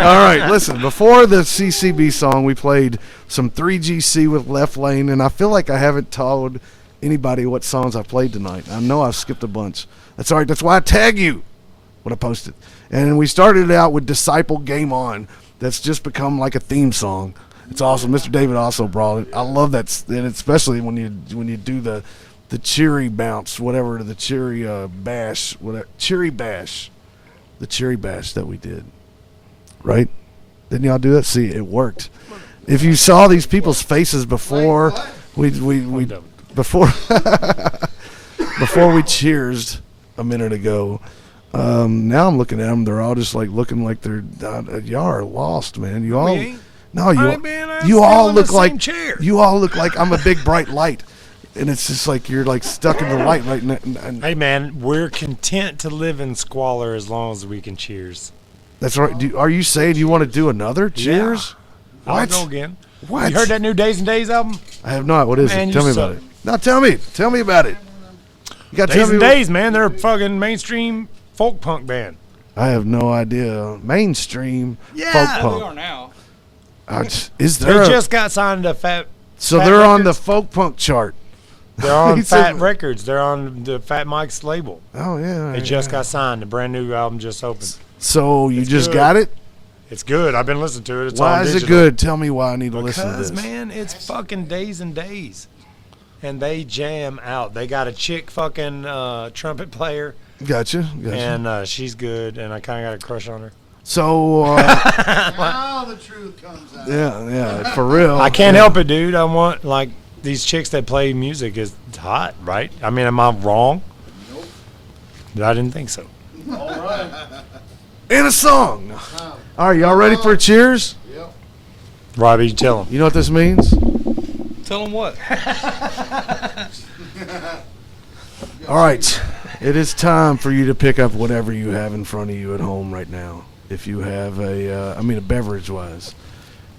All right. Listen, before the CCB song, we played some 3GC with Left Lane, and I feel like I haven't told anybody what songs I played tonight. I know I've skipped a bunch. That's all right. That's why I tag you when I post it. And we started out with Disciple Game On. That's just become like a theme song. It's awesome. Mr. David also brought it. I love that, and especially when you do the cheery bounce, whatever, the cheery bash, whatever, cheery bash, the cheery bash that we did, right? Didn't y'all do that? See, it worked. If you saw these people's faces before before we cheersed a minute ago, now I'm looking at them. They're all just like looking like they're y'all are lost, man. You all you all look like I'm a big bright light. And it's just like you're like stuck in the light right now. Hey man, we're content to live in squalor as long as we can cheers. That's right. Are you saying you want to do another cheers? Yeah. I'll go again. What? You heard that new Days and Days album? I have not. What is it? Tell me about it. No, tell me. Tell me about it. You got Days and Days, man. They're fucking mainstream folk punk band. I have no idea. Mainstream Yeah. folk They punk. are now. Is They there? just got signed to Fat. So Fat they're on the Records. folk punk chart. They're on He said- Fat Records. They're on the Fat Mike's label. Oh yeah. They just got signed. The brand new album just opened. So you It's just good. got it? It's good. I've been listening to it. It's Why on is digital. it good? Tell me why I need to listen to Because this. man, it's fucking days and days, and they jam out. They got a chick fucking trumpet player, Gotcha. and she's good, and I kind of got a crush on her. So Now the truth comes out. yeah, for real. I can't help it, dude. I want like these chicks that play music is hot, right? I mean, am I wrong? Nope. I didn't think so. All right. And a song. All right, y'all ready for cheers? Yep. Robbie, you tell them. You know what this means? Tell them what? All right, it is time for you to pick up whatever you have in front of you at home right now. If you have a beverage-wise,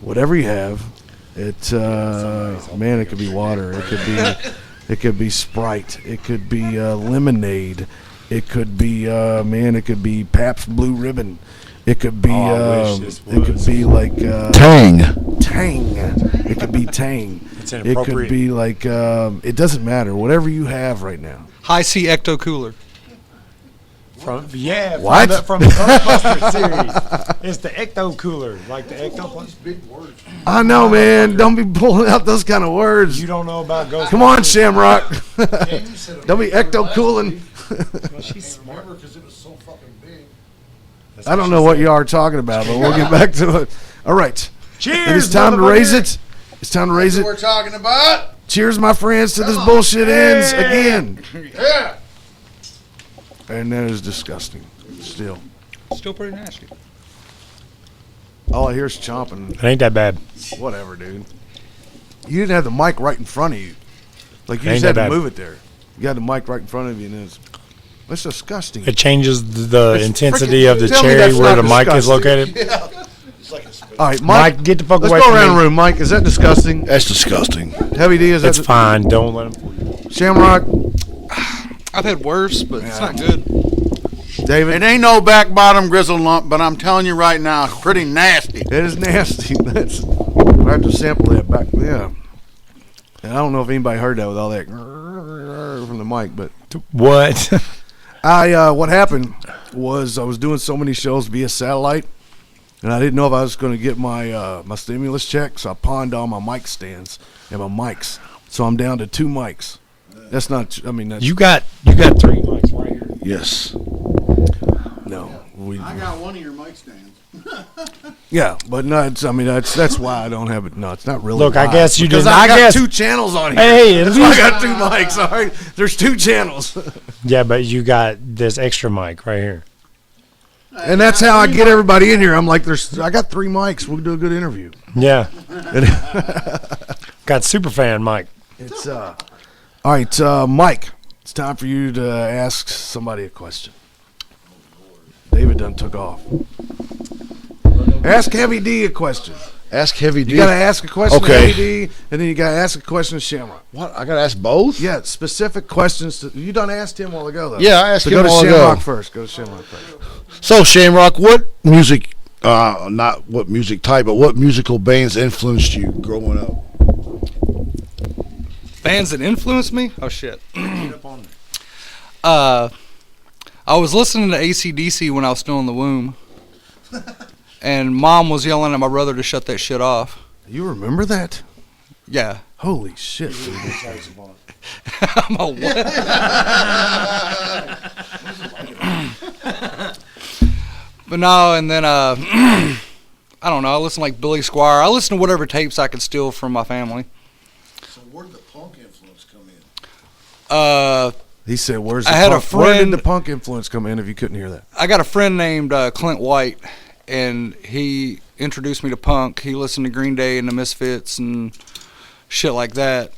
whatever you have, it man, it could be water, it could be Sprite, it could be lemonade, it could be it could be Pabst Blue Ribbon, it could be it could be like Tang. it could be Tang. It's It could inappropriate. be like it doesn't matter. Whatever you have right now. High C Ecto Cooler. From What? from the Ghostbusters series. It's the Ecto Cooler, like the Ecto Plus. I know, man. Don't be pulling out those kind of words. You don't know about Ghostbusters. Come on, Shamrock. Don't be ecto cooling. She's smart. Because it was so fucking big. I don't know what you are talking about, but we'll get back to it. All right. Cheers, It is time to raise motherfucker. it. It's time to raise That's it. what we're talking about. Cheers, my friends, to this bullshit ends again. Yeah. And that is disgusting. Still. Still pretty nasty. All I hear is chomping. It ain't that bad. Whatever, dude. You didn't have the mic right in front of you. Like, you Ain't just had that to bad. move it there. You got the mic right in front of you, and it's disgusting. It changes the It's intensity freaking- of the tell me cherry that's where not the mic is disgusting. located. Yeah. It's like a All right, Mike, Mike, get the fuck let's away go from around me. the room. Mike, is that disgusting? That's disgusting. Heavy D, is that It's fine. Don't let him. Shamrock, I've had worse, but it's not good. David? It ain't no back bottom grizzle lump, but I'm telling you right now, it's pretty nasty. It is nasty. That's I have to sample that back. Yeah. And I don't know if anybody heard that with all that from the mic, but What? what happened was I was doing so many shows via satellite, and I didn't know if I was going to get my my stimulus check, so I pawned all my mic stands and my mics. So I'm down to 2 mics. That's not. I mean, that's, you got 3 mics right here. Yes. no. I got one of your mic stands. Yeah, but no. It's, I mean, that's why I don't have it. No, it's not really. Look, I why. guess you Because didn't- I I got guess- 2 channels on here. Hey, at that's why I least- got 2 mics. All right, there's 2 channels. Yeah, but you got this extra mic right here. And that's how I get everybody in here. I'm like, I got 3 mics. We'll do a good interview. Yeah. Got superfan mic. It's all right, Mike. It's time for you to ask somebody a question. David done took off. Ask Heavy D a question. Ask Heavy D. You gotta ask a question Okay. to Heavy D, and then you gotta ask a question to Shamrock. What? I gotta ask both? Yeah, specific questions. You done asked him a while ago, though. Yeah, I asked so him go to a while Shamrock ago. first. Go to Shamrock first. So, Shamrock, what music, not what music type, but what musical bands influenced you growing up? Bands that influenced me? Oh, shit. I was listening to AC/DC when I was still in the womb. And Mom was yelling at my brother to shut that shit off. You remember that? Yeah. Holy shit, dude. I'm a what? But no, and then I don't know. I listen to like Billy Squire. I listen to whatever tapes I could steal from my family. So, where did the punk influence come in? He said, "Where's the I had a punk? Where did friend- the punk influence come in?" If you couldn't hear that, I got a friend named Clint White, and he introduced me to punk. He listened to Green Day and the Misfits and shit like that,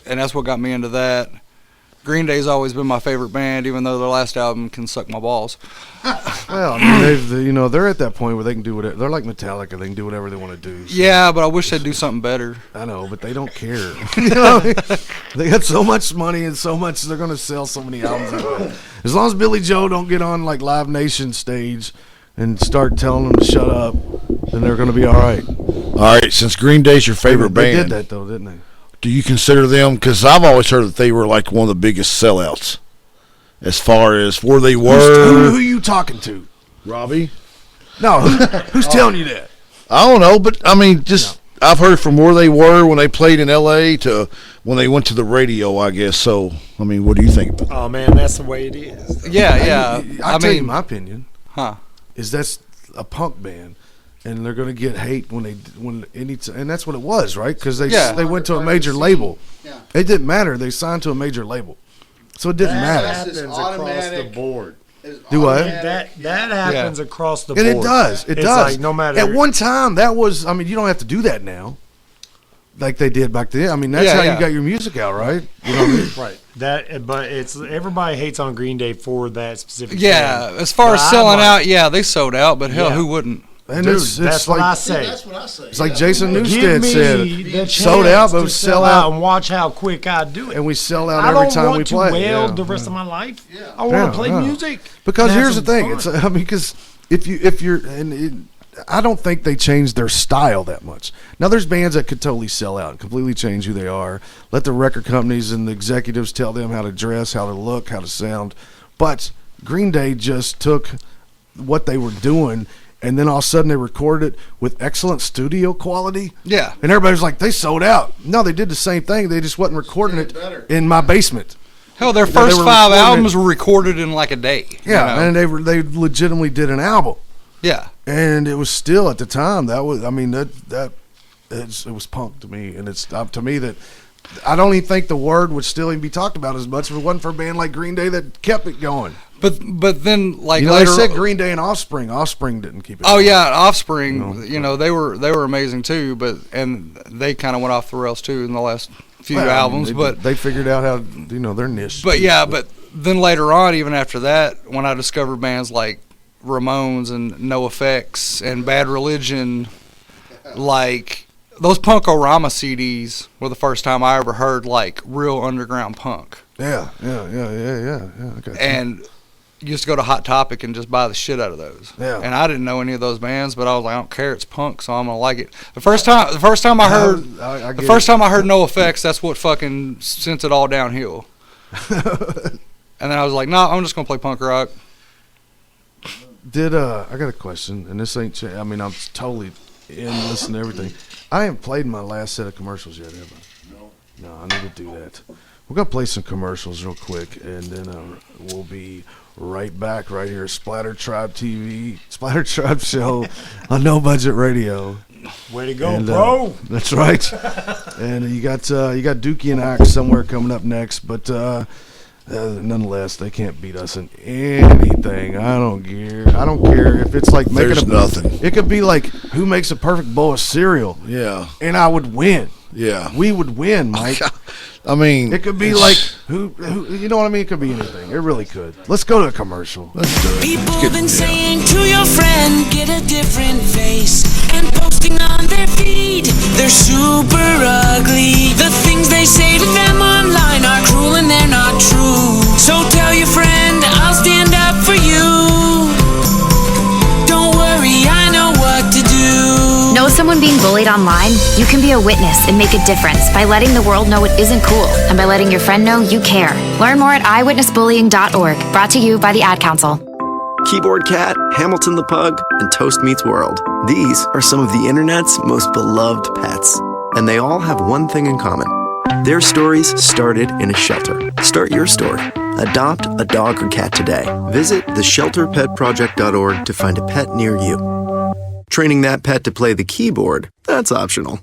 and that's what got me into that. Green Day's always been my favorite band, even though their last album can suck my balls. well, I mean, they're at that point where they can do whatever. They're like Metallica; they can do whatever they want to do. So. Yeah, but I wish they'd do something better. I know, but they don't care. You know, they got so much money and so much. They're going to sell so many albums. As long as Billy Joe don't get on like Live Nation stage and start telling them to shut up, then they're going to be all right. All right, since Green Day's your favorite band. They did that, though, didn't they? Do you consider them, because I've always heard that they were like one of the biggest sellouts as far as where they were. Who are you talking to? Robbie? No, who's telling you that? I don't know, but I mean, I've heard from where they were when they played in L.A. to when they went to the radio, I guess. So, I mean, what do you think about that? Oh, man, that's the way it is. Yeah. I'll tell you my opinion. Huh? Is that's a punk band, and they're going to get hate and that's what it was, right? Because they went to a major label. Yeah. It didn't matter. They signed to a major label, so it didn't matter. That happens across the board. Do what? That happens across the board. And it does. It does. Like no matter. At one time, that was. I mean, you don't have to do that now, like they did back then. I mean, that's how you got your music out, right? You know what I mean? Right. But it's everybody hates on Green Day for that specific. Yeah. thing. As far as selling out, they sold out. But hell, who wouldn't? And dude, it's that's like, what I say. That's what I say. It's like Jason Newsted said, sold out, but sell out and watch how quick I do it. And we sell out every time we play. I don't want to the rest of my life. Yeah. I want to play music. Because here's the thing. It's, I mean, because if you're, I don't think they changed their style that much. Now, there's bands that could totally sell out and completely change who they are. Let the record companies and the executives tell them how to dress, how to look, how to sound. But Green Day just took what they were doing, and then all of a sudden they recorded it with excellent studio quality. Yeah. And everybody's like, they sold out. No, they did the same thing. They just wasn't recording it in my basement. Hell, their first 5 albums were recorded in like a day. Yeah, and they legitimately did an album. Yeah. And it was still, at the time, that was, I mean, it was punk to me. And it's to me that I don't even think the word would still even be talked about as much if it wasn't for a band like Green Day that kept it going. But then, like, they said Green Day and Offspring. Offspring didn't keep it going. Oh yeah, Offspring. They were amazing too. And they kind of went off the rails too in the last few albums. But they figured out how their niche. But but then later on, even after that, when I discovered bands like Ramones and NoFX and Bad Religion, like those Punk-O-Rama CDs were the first time I ever heard like real underground punk. Yeah. Okay. And used to go to Hot Topic and just buy the shit out of those. Yeah. And I didn't know any of those bands, but I was like, I don't care, it's punk, so I'm gonna like it. The first time I heard NoFX, that's what fucking sent it all downhill. And then I was like, no, I'm just gonna play punk rock. I got a question, and this ain't. I mean, I'm totally in listening to everything. I haven't played my last set of commercials yet, have I? No, I need to do that. We're going to play some commercials real quick, and then we'll be right back right here. SplatterTribe TV, SplatterTribe show on No Budget Radio. Way to go, bro. That's right. And you got Dookie and Axe somewhere coming up next, but nonetheless, they can't beat us in anything. I don't care if it's like making nothing. It could be like who makes a perfect bowl of cereal. Yeah. And I would win. Yeah. We would win, Mike. I mean, it could be like who you know what I mean? It could be anything. It really could. Let's go to a commercial. Let's do it. People been saying to your friend, get a different face, and posting on their feed, they're super ugly. The things they say to them online are cruel and they're not true. So tell your friend, I'll stand up for you. Don't worry, I know what to do. Know someone being bullied online? You can be a witness and make a difference by letting the world know it isn't cool and by letting your friend know you care. Learn more at eyewitnessbullying.org. Brought to you by the Ad Council. Keyboard Cat, Hamilton the Pug, and Toast Meets World. These are some of the internet's most beloved pets. And they all have one thing in common. Their stories started in a shelter. Start your story. Adopt a dog or cat today. Visit theshelterpetproject.org to find a pet near you. Training that pet to play the keyboard, that's optional.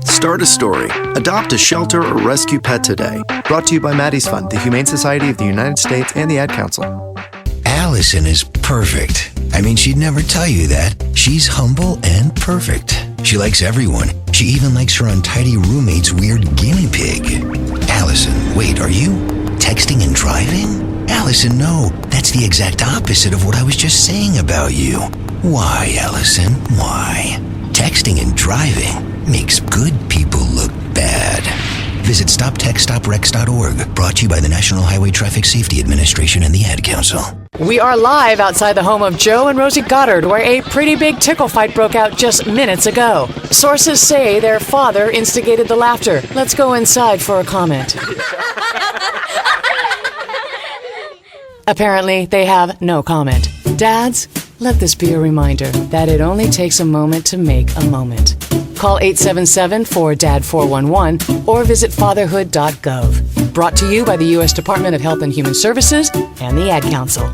Start a story. Adopt a shelter or rescue pet today. Brought to you by Maddie's Fund, the Humane Society of the United States, and the Ad Council. Allison is perfect. I mean, she'd never tell you that. She's humble and perfect. She likes everyone. She even likes her untidy roommate's weird guinea pig. Allison, wait, are you texting and driving? Allison, no. That's the exact opposite of what I was just saying about you. Why, Allison? Why? Texting and driving makes good people look bad. Visit StopTextStopWrecks.org. Brought to you by the National Highway Traffic Safety Administration and the Ad Council. We are live outside the home of Joe and Rosie Goddard, where a pretty big tickle fight broke out just minutes ago. Sources say their father instigated the laughter. Let's go inside for a comment. Apparently, they have no comment. Dads, let this be a reminder that it only takes a moment to make a moment. Call 877-4DAD-411 or visit fatherhood.gov. Brought to you by the U.S. Department of Health and Human Services and the Ad Council.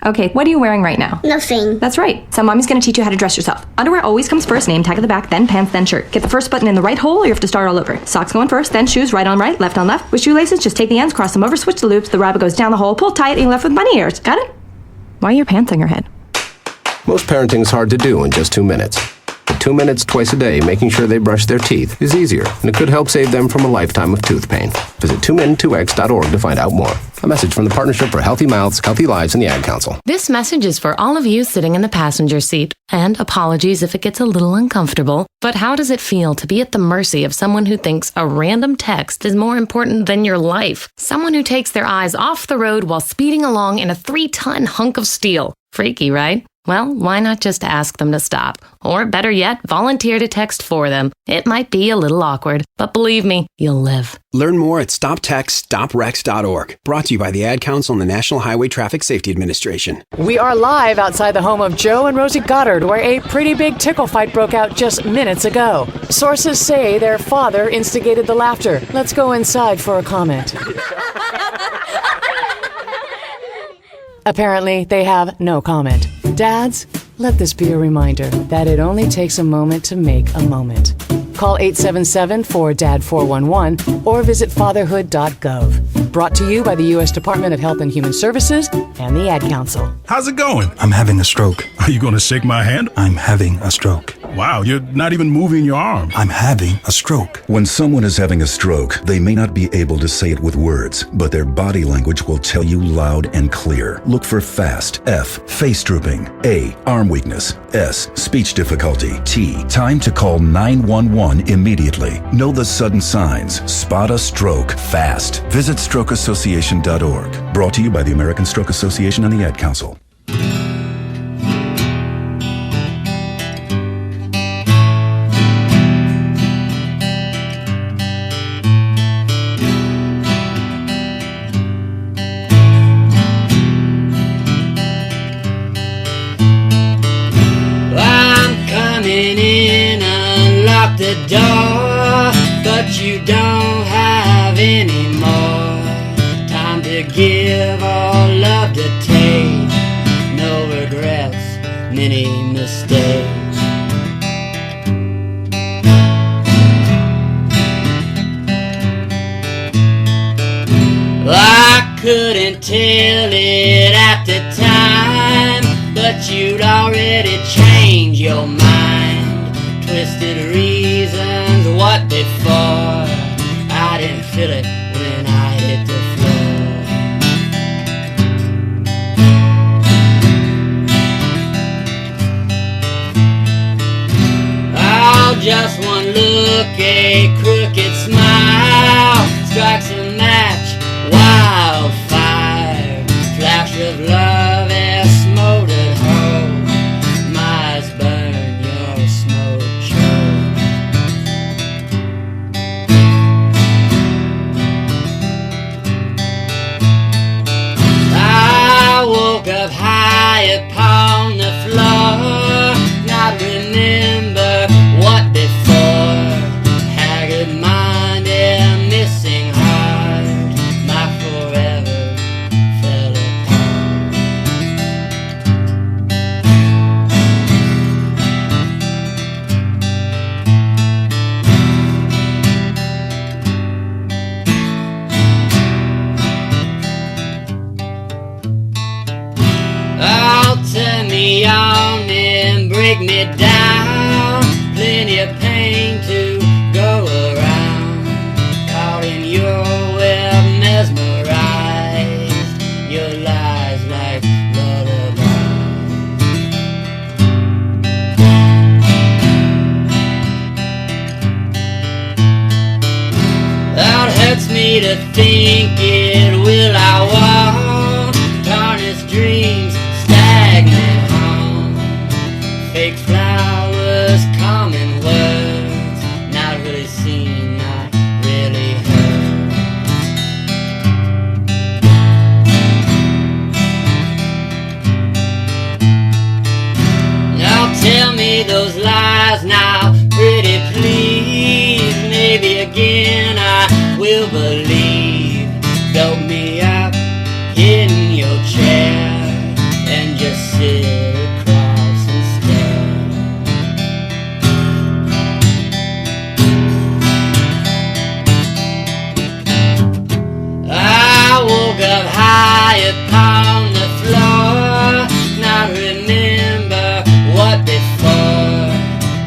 Okay, what are you wearing right now? Nothing. That's right. So mommy's gonna teach you how to dress yourself. Underwear always comes first, name tag at the back, then pants, then shirt. Get the first button in the right hole or you have to start all over. Socks going first, then shoes, right on right, left on left. With shoelaces, just take the ends, cross them over, switch the loops, the rabbit goes down the hole, pull tight, and you're left with bunny ears. Got it? Why are your pants on your head? Most parenting's hard to do in just 2 minutes. 2 minutes twice a day making sure they brush their teeth is easier, and it could help save them from a lifetime of tooth pain. Visit 2min2x.org to find out more. A message from the Partnership for Healthy Mouths, Healthy Lives, and the Ad Council. This message is for all of you sitting in the passenger seat. And apologies if it gets a little uncomfortable. But how does it feel to be at the mercy of someone who thinks a random text is more important than your life? Someone who takes their eyes off the road while speeding along in a 3-ton hunk of steel. Freaky, right? Well, why not just ask them to stop? Or better yet, volunteer to text for them. It might be a little awkward, but believe me, you'll live. Learn more at StopTextStopWrecks.org. Brought to you by the Ad Council and the National Highway Traffic Safety Administration. We are live outside the home of Joe and Rosie Goddard, where a pretty big tickle fight broke out just minutes ago. Sources say their father instigated the laughter. Let's go inside for a comment. Apparently, they have no comment. Dads, let this be a reminder that it only takes a moment to make a moment. Call 877-4DAD-411 or visit fatherhood.gov. Brought to you by the U.S. Department of Health and Human Services and the Ad Council. How's it going? I'm having a stroke. Are you going to shake my hand? I'm having a stroke. Wow, you're not even moving your arm. I'm having a stroke. When someone is having a stroke, they may not be able to say it with words, but their body language will tell you loud and clear. Look for FAST. F, face drooping. A, arm weakness. S, speech difficulty. T, time to call 911 immediately. Know the sudden signs. Spot a stroke fast. Visit strokeassociation.org. Brought to you by the American Stroke Association and the Ad Council. The door, but you don't have any more time to give or love to take. No regrets, many mistakes. I couldn't tell it at the time, but you'd already changed your mind. Twisted reasons, what before? I didn't feel it when I hit the floor. Oh, just one look, a crooked smile strikes a match, wildfire, flash of love has smoldered home. My eyes burn, your smoke. I woke up high upon the floor, not remember what before. Haggard mind and missing heart, my forever fell turn me on and break me down. Plenty of pain to go around. Caught in your web, mesmerized. Your lies like lullabies. you think it will I won't. Tarnished dreams, stagnant home. Fake flowers, common words, not really seen, not really heard. Now tell me those lies now, pretty please. Maybe again I will believe. Dope me up in your chair and just sit across and stare. I woke up high upon the floor, not remember what before.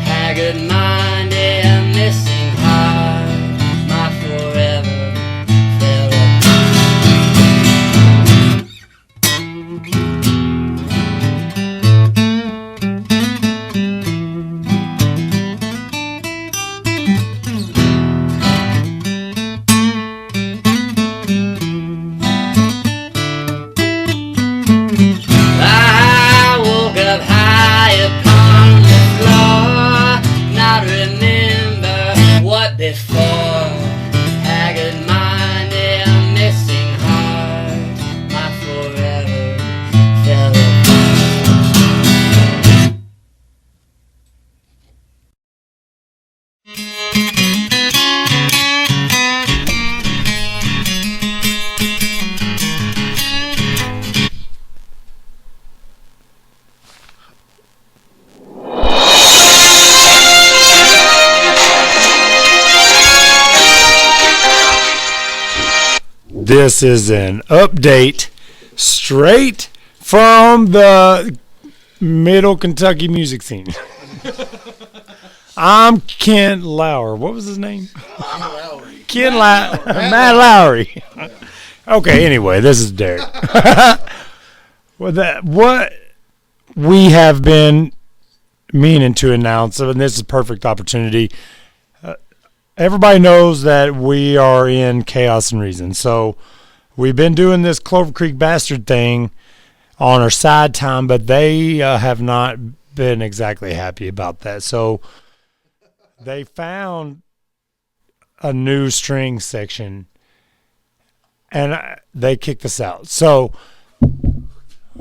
Haggard mind and missing heart, my forever fell I woke up high upon the floor, not remember what before. Haggard mind and missing heart, my forever fell This is an update straight from the Middle Kentucky music scene. I'm Kent Lauer. What was his name? Ken Lauer. Matt Lowry. Okay, anyway, this is Derek. What we have been meaning to announce, and this is a perfect opportunity. Everybody knows that we are in Chaos and Reason. So we've been doing this Clover Creek Bastard thing on our side time, but they have not been exactly happy about that. So they found a new string section, and they kicked us out. So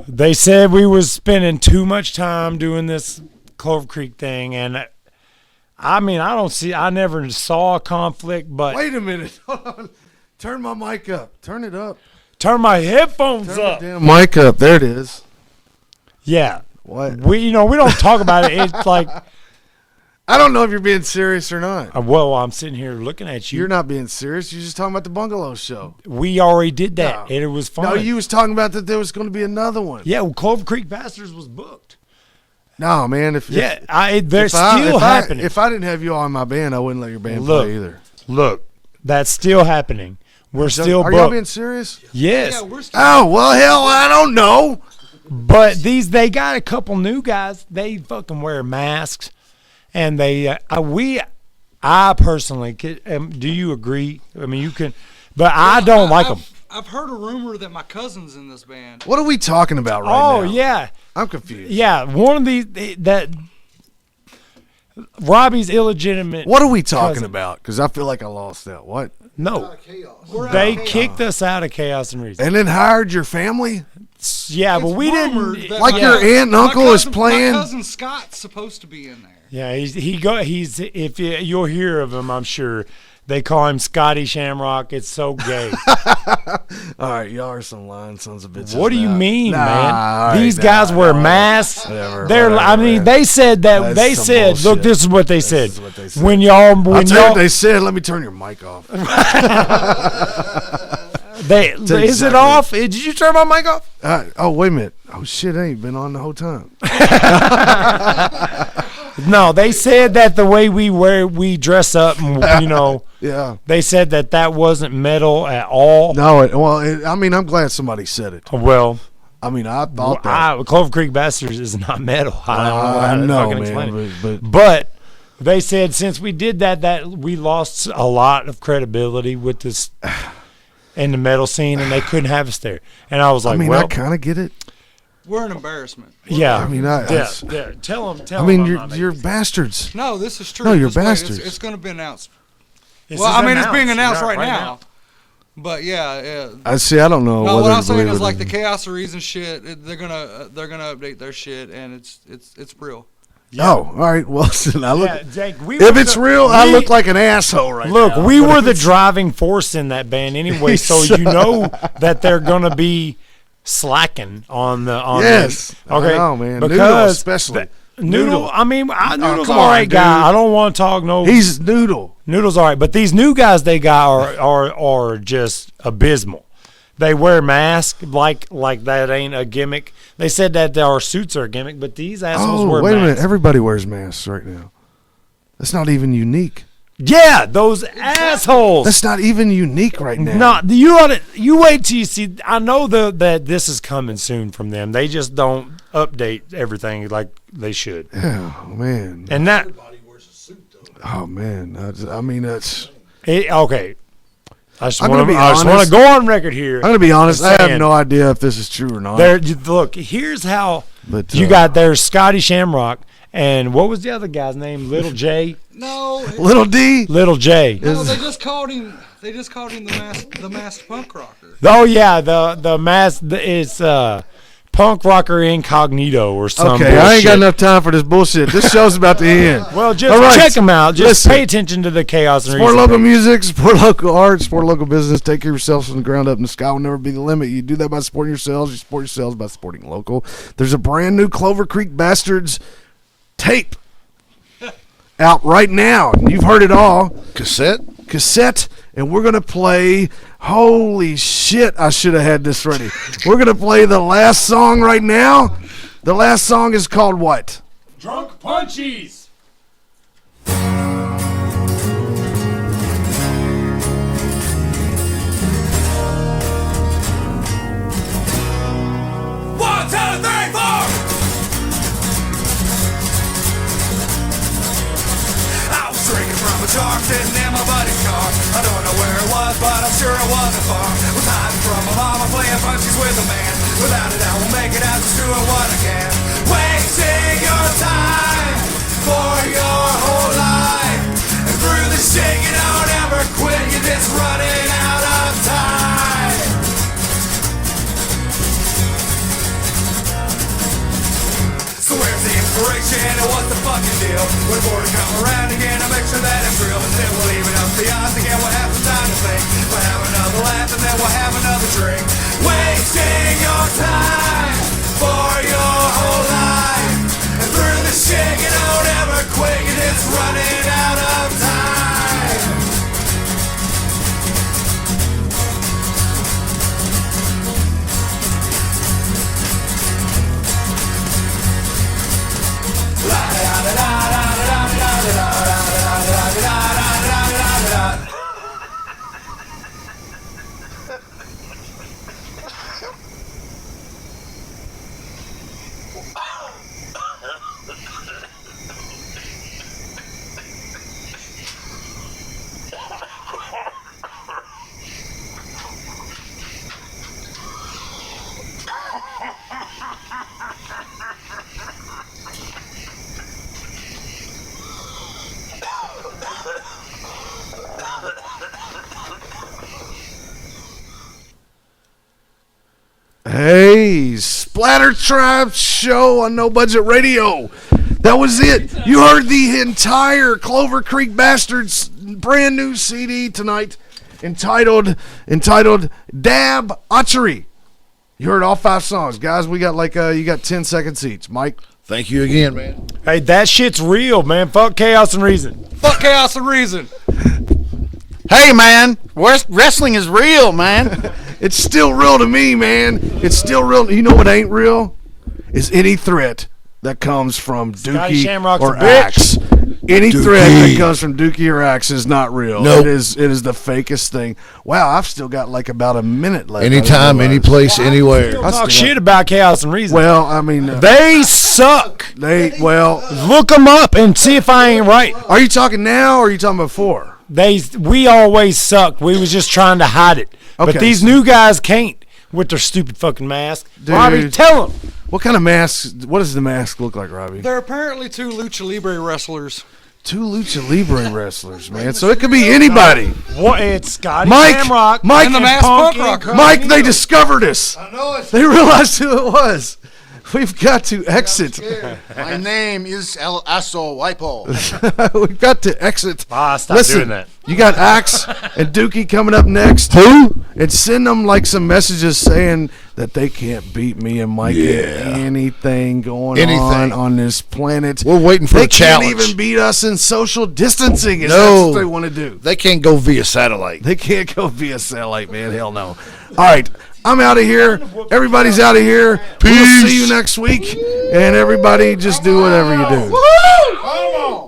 they said we was spending too much time doing this Clover Creek thing, and I mean, I never saw a conflict, but... Wait a minute. Hold on. Turn my mic up. Turn it up. Turn my headphones up. Turn the damn mic up. There it is. Yeah. What? We don't talk about it. It's like... I don't know if you're being serious or not. Well, I'm sitting here looking at you. You're not being serious. You're just talking about the Bungalow Show. We already did that, and it was fun. No, you was talking about that there was going to be another one. Yeah, well, Clover Creek Bastards was booked. No, man. They're still happening. If I didn't have you all in my band, I wouldn't let your band play either. Look, that's still happening. We're still booked. Are y'all being serious? Yes. Oh, well, hell, I don't know. But they got a couple new guys. They fucking wear masks, and I personally, do you agree? I mean, you can, but I don't like them. I've heard a rumor that my cousin's in this band. What are we talking about right now? Oh, yeah. I'm confused. Yeah, one of these, that Robbie's illegitimate. What are we talking about? Because I feel like I lost that. What? No. They kicked us out of Chaos and Reason. And then hired your family? Yeah, but we didn't. Like your aunt and uncle is playing? My cousin Scott's supposed to be in there. Yeah, he's if you'll hear of him, I'm sure. They call him Scotty Shamrock. It's so gay. All right, y'all are some lying sons of bitches. What do you mean, man? Right, These guys wear masks. They said that. They said, look, this is what they said. When they said, let me turn your mic off. Is it off? Did you turn my mic off? Oh, wait a minute. Oh, shit, I ain't been on the whole time. No, they said that the way we dress up, and yeah. They said that wasn't metal at all. No, I mean, I'm glad somebody said it. Well, I mean, I thought that. Clover Creek Bastards is not metal. I know, man. But they said since we did that we lost a lot of credibility with this. in the metal scene, and they couldn't have us there. And I was like, I mean, well, I kind of get it. We're an embarrassment. Yeah, I mean, tell them. I mean, you're bastards. No, this is true. No, you're Just wait, bastards. It's going to be announced. This Well, is I mean, it's being announced. announced Yeah, right right now. now. But yeah. I see. I don't know. No, whether what I'm to saying believe is it like or the not. Chaos of Reason shit. They're gonna update their shit, and it's real. Oh, all right. Well, I look. Yeah, Jake, If it's real, I look like an asshole right now. Look, we But were if the it's- driving force in that band anyway, so you know that they're gonna be slacking on the. Yes. the, okay, I know, man. Noodle because especially. Noodle. I mean, Noodle's come all on, right guy. dude. I don't want to talk no. He's Noodle. Noodle's all right, but these new guys they got are just abysmal. They wear masks like that ain't a gimmick. They said that our suits are a gimmick, but these assholes Oh, wear wait a masks. minute. Everybody wears masks right now. That's not even unique. Yeah, those assholes. That's not even unique right now. No, you ought to. You wait till you see. I know that this is coming soon from them. They just don't update everything like they should. Oh man. And that. Oh man. I mean that's. Okay. I just I'm want gonna be to. I just want to honest. go on record here. I'm gonna be honest. I saying have no idea if this is true or not. Look, here's how. But, you got there's Scotty Shamrock and what was the other guy's name? Little J. No. Little D. Little J. No, they just called him. They just called him the masked punk rocker. Oh yeah, the mass. It's punk rocker incognito or something. Okay, I ain't got enough time for this bullshit. This show's about to end. Well, just All right. check them out. Just Listen. pay attention to the chaos and Support reason. local music, support local art, support local business. Take care of yourselves from the ground up, and the sky will never be the limit. You do that by supporting yourselves. You support yourselves by supporting local. There's a brand new Clover Creek Bastards tape out right now. You've heard it all. Cassette, and we're going to play. Holy shit, I should have had this ready. We're going to play the last song right now. The last song is called what? Drunk Punchies. One, two, three, four. I was drinking from a jar, sitting in my buddy's car. I don't know where it was, but I'm sure it wasn't far. Was hiding from my mama, playing punchies with a man. Without it, I will make it out, just doing what I can. Wasting your time for your whole life. And through the shit, you don't ever quit, you're just running out of time. So where's the inspiration and what's the fucking deal? When more to come around again, I make sure that it's real. And then we'll even up the odds again, we'll have some time to think. We'll have another laugh and then we'll have another drink. Wasting your time for your whole life. And through the shit, you don't ever quit, you're just running out of time. Hey, SplatterTribe show on No Budget Radio. That was it. You heard the entire Clover Creek Bastards brand new CD tonight entitled Dab Archery. You heard all 5 songs. Guys, we got you got 10 seconds each. Mike? Thank you again, man. Hey, that shit's real, man. Fuck chaos and reason. Fuck chaos and reason. Hey, man, wrestling is real, man. It's still real to me, man. It's still real. You know what ain't real? Is any threat that comes from Scotty Dookie Shamrock's or a bitch. Axe. Any Dookie. threat that comes from Dookie or Axe is not real. Nope. It is the fakest thing. Wow, I've still got like about a minute left. Anytime, any place, anywhere. Still talk shit about chaos and reason. Well, I mean, they suck. Look them up and see if I ain't right. Are you talking now or are you talking before? we always sucked. We was just trying to hide it. Okay, But these new guys can't with their stupid fucking mask. Robbie, tell them. What kind of mask? What does the mask look like, Robbie? They're apparently 2 lucha libre wrestlers. 2 lucha libre wrestlers, man. So it could be anybody. What? It's Scotty Mike, Shamrock Mike, and the masked punk rocker. Mike, they discovered us. I know it. They realized who it was. We've got to exit. My name is El Aso Wipo. We've got to exit. Stop Listen, doing that. You got Axe and Dookie coming up next. Who? And send them like some messages saying that they can't beat me and Mike in anything going on this planet. We're waiting for a challenge. They can't even beat us in social distancing. That's what they want to do. They can't go via satellite. They can't go via satellite, man. Hell no. All right. I'm out of here. Everybody's out of here. We'll see you next week. And everybody just do whatever you do. Come on.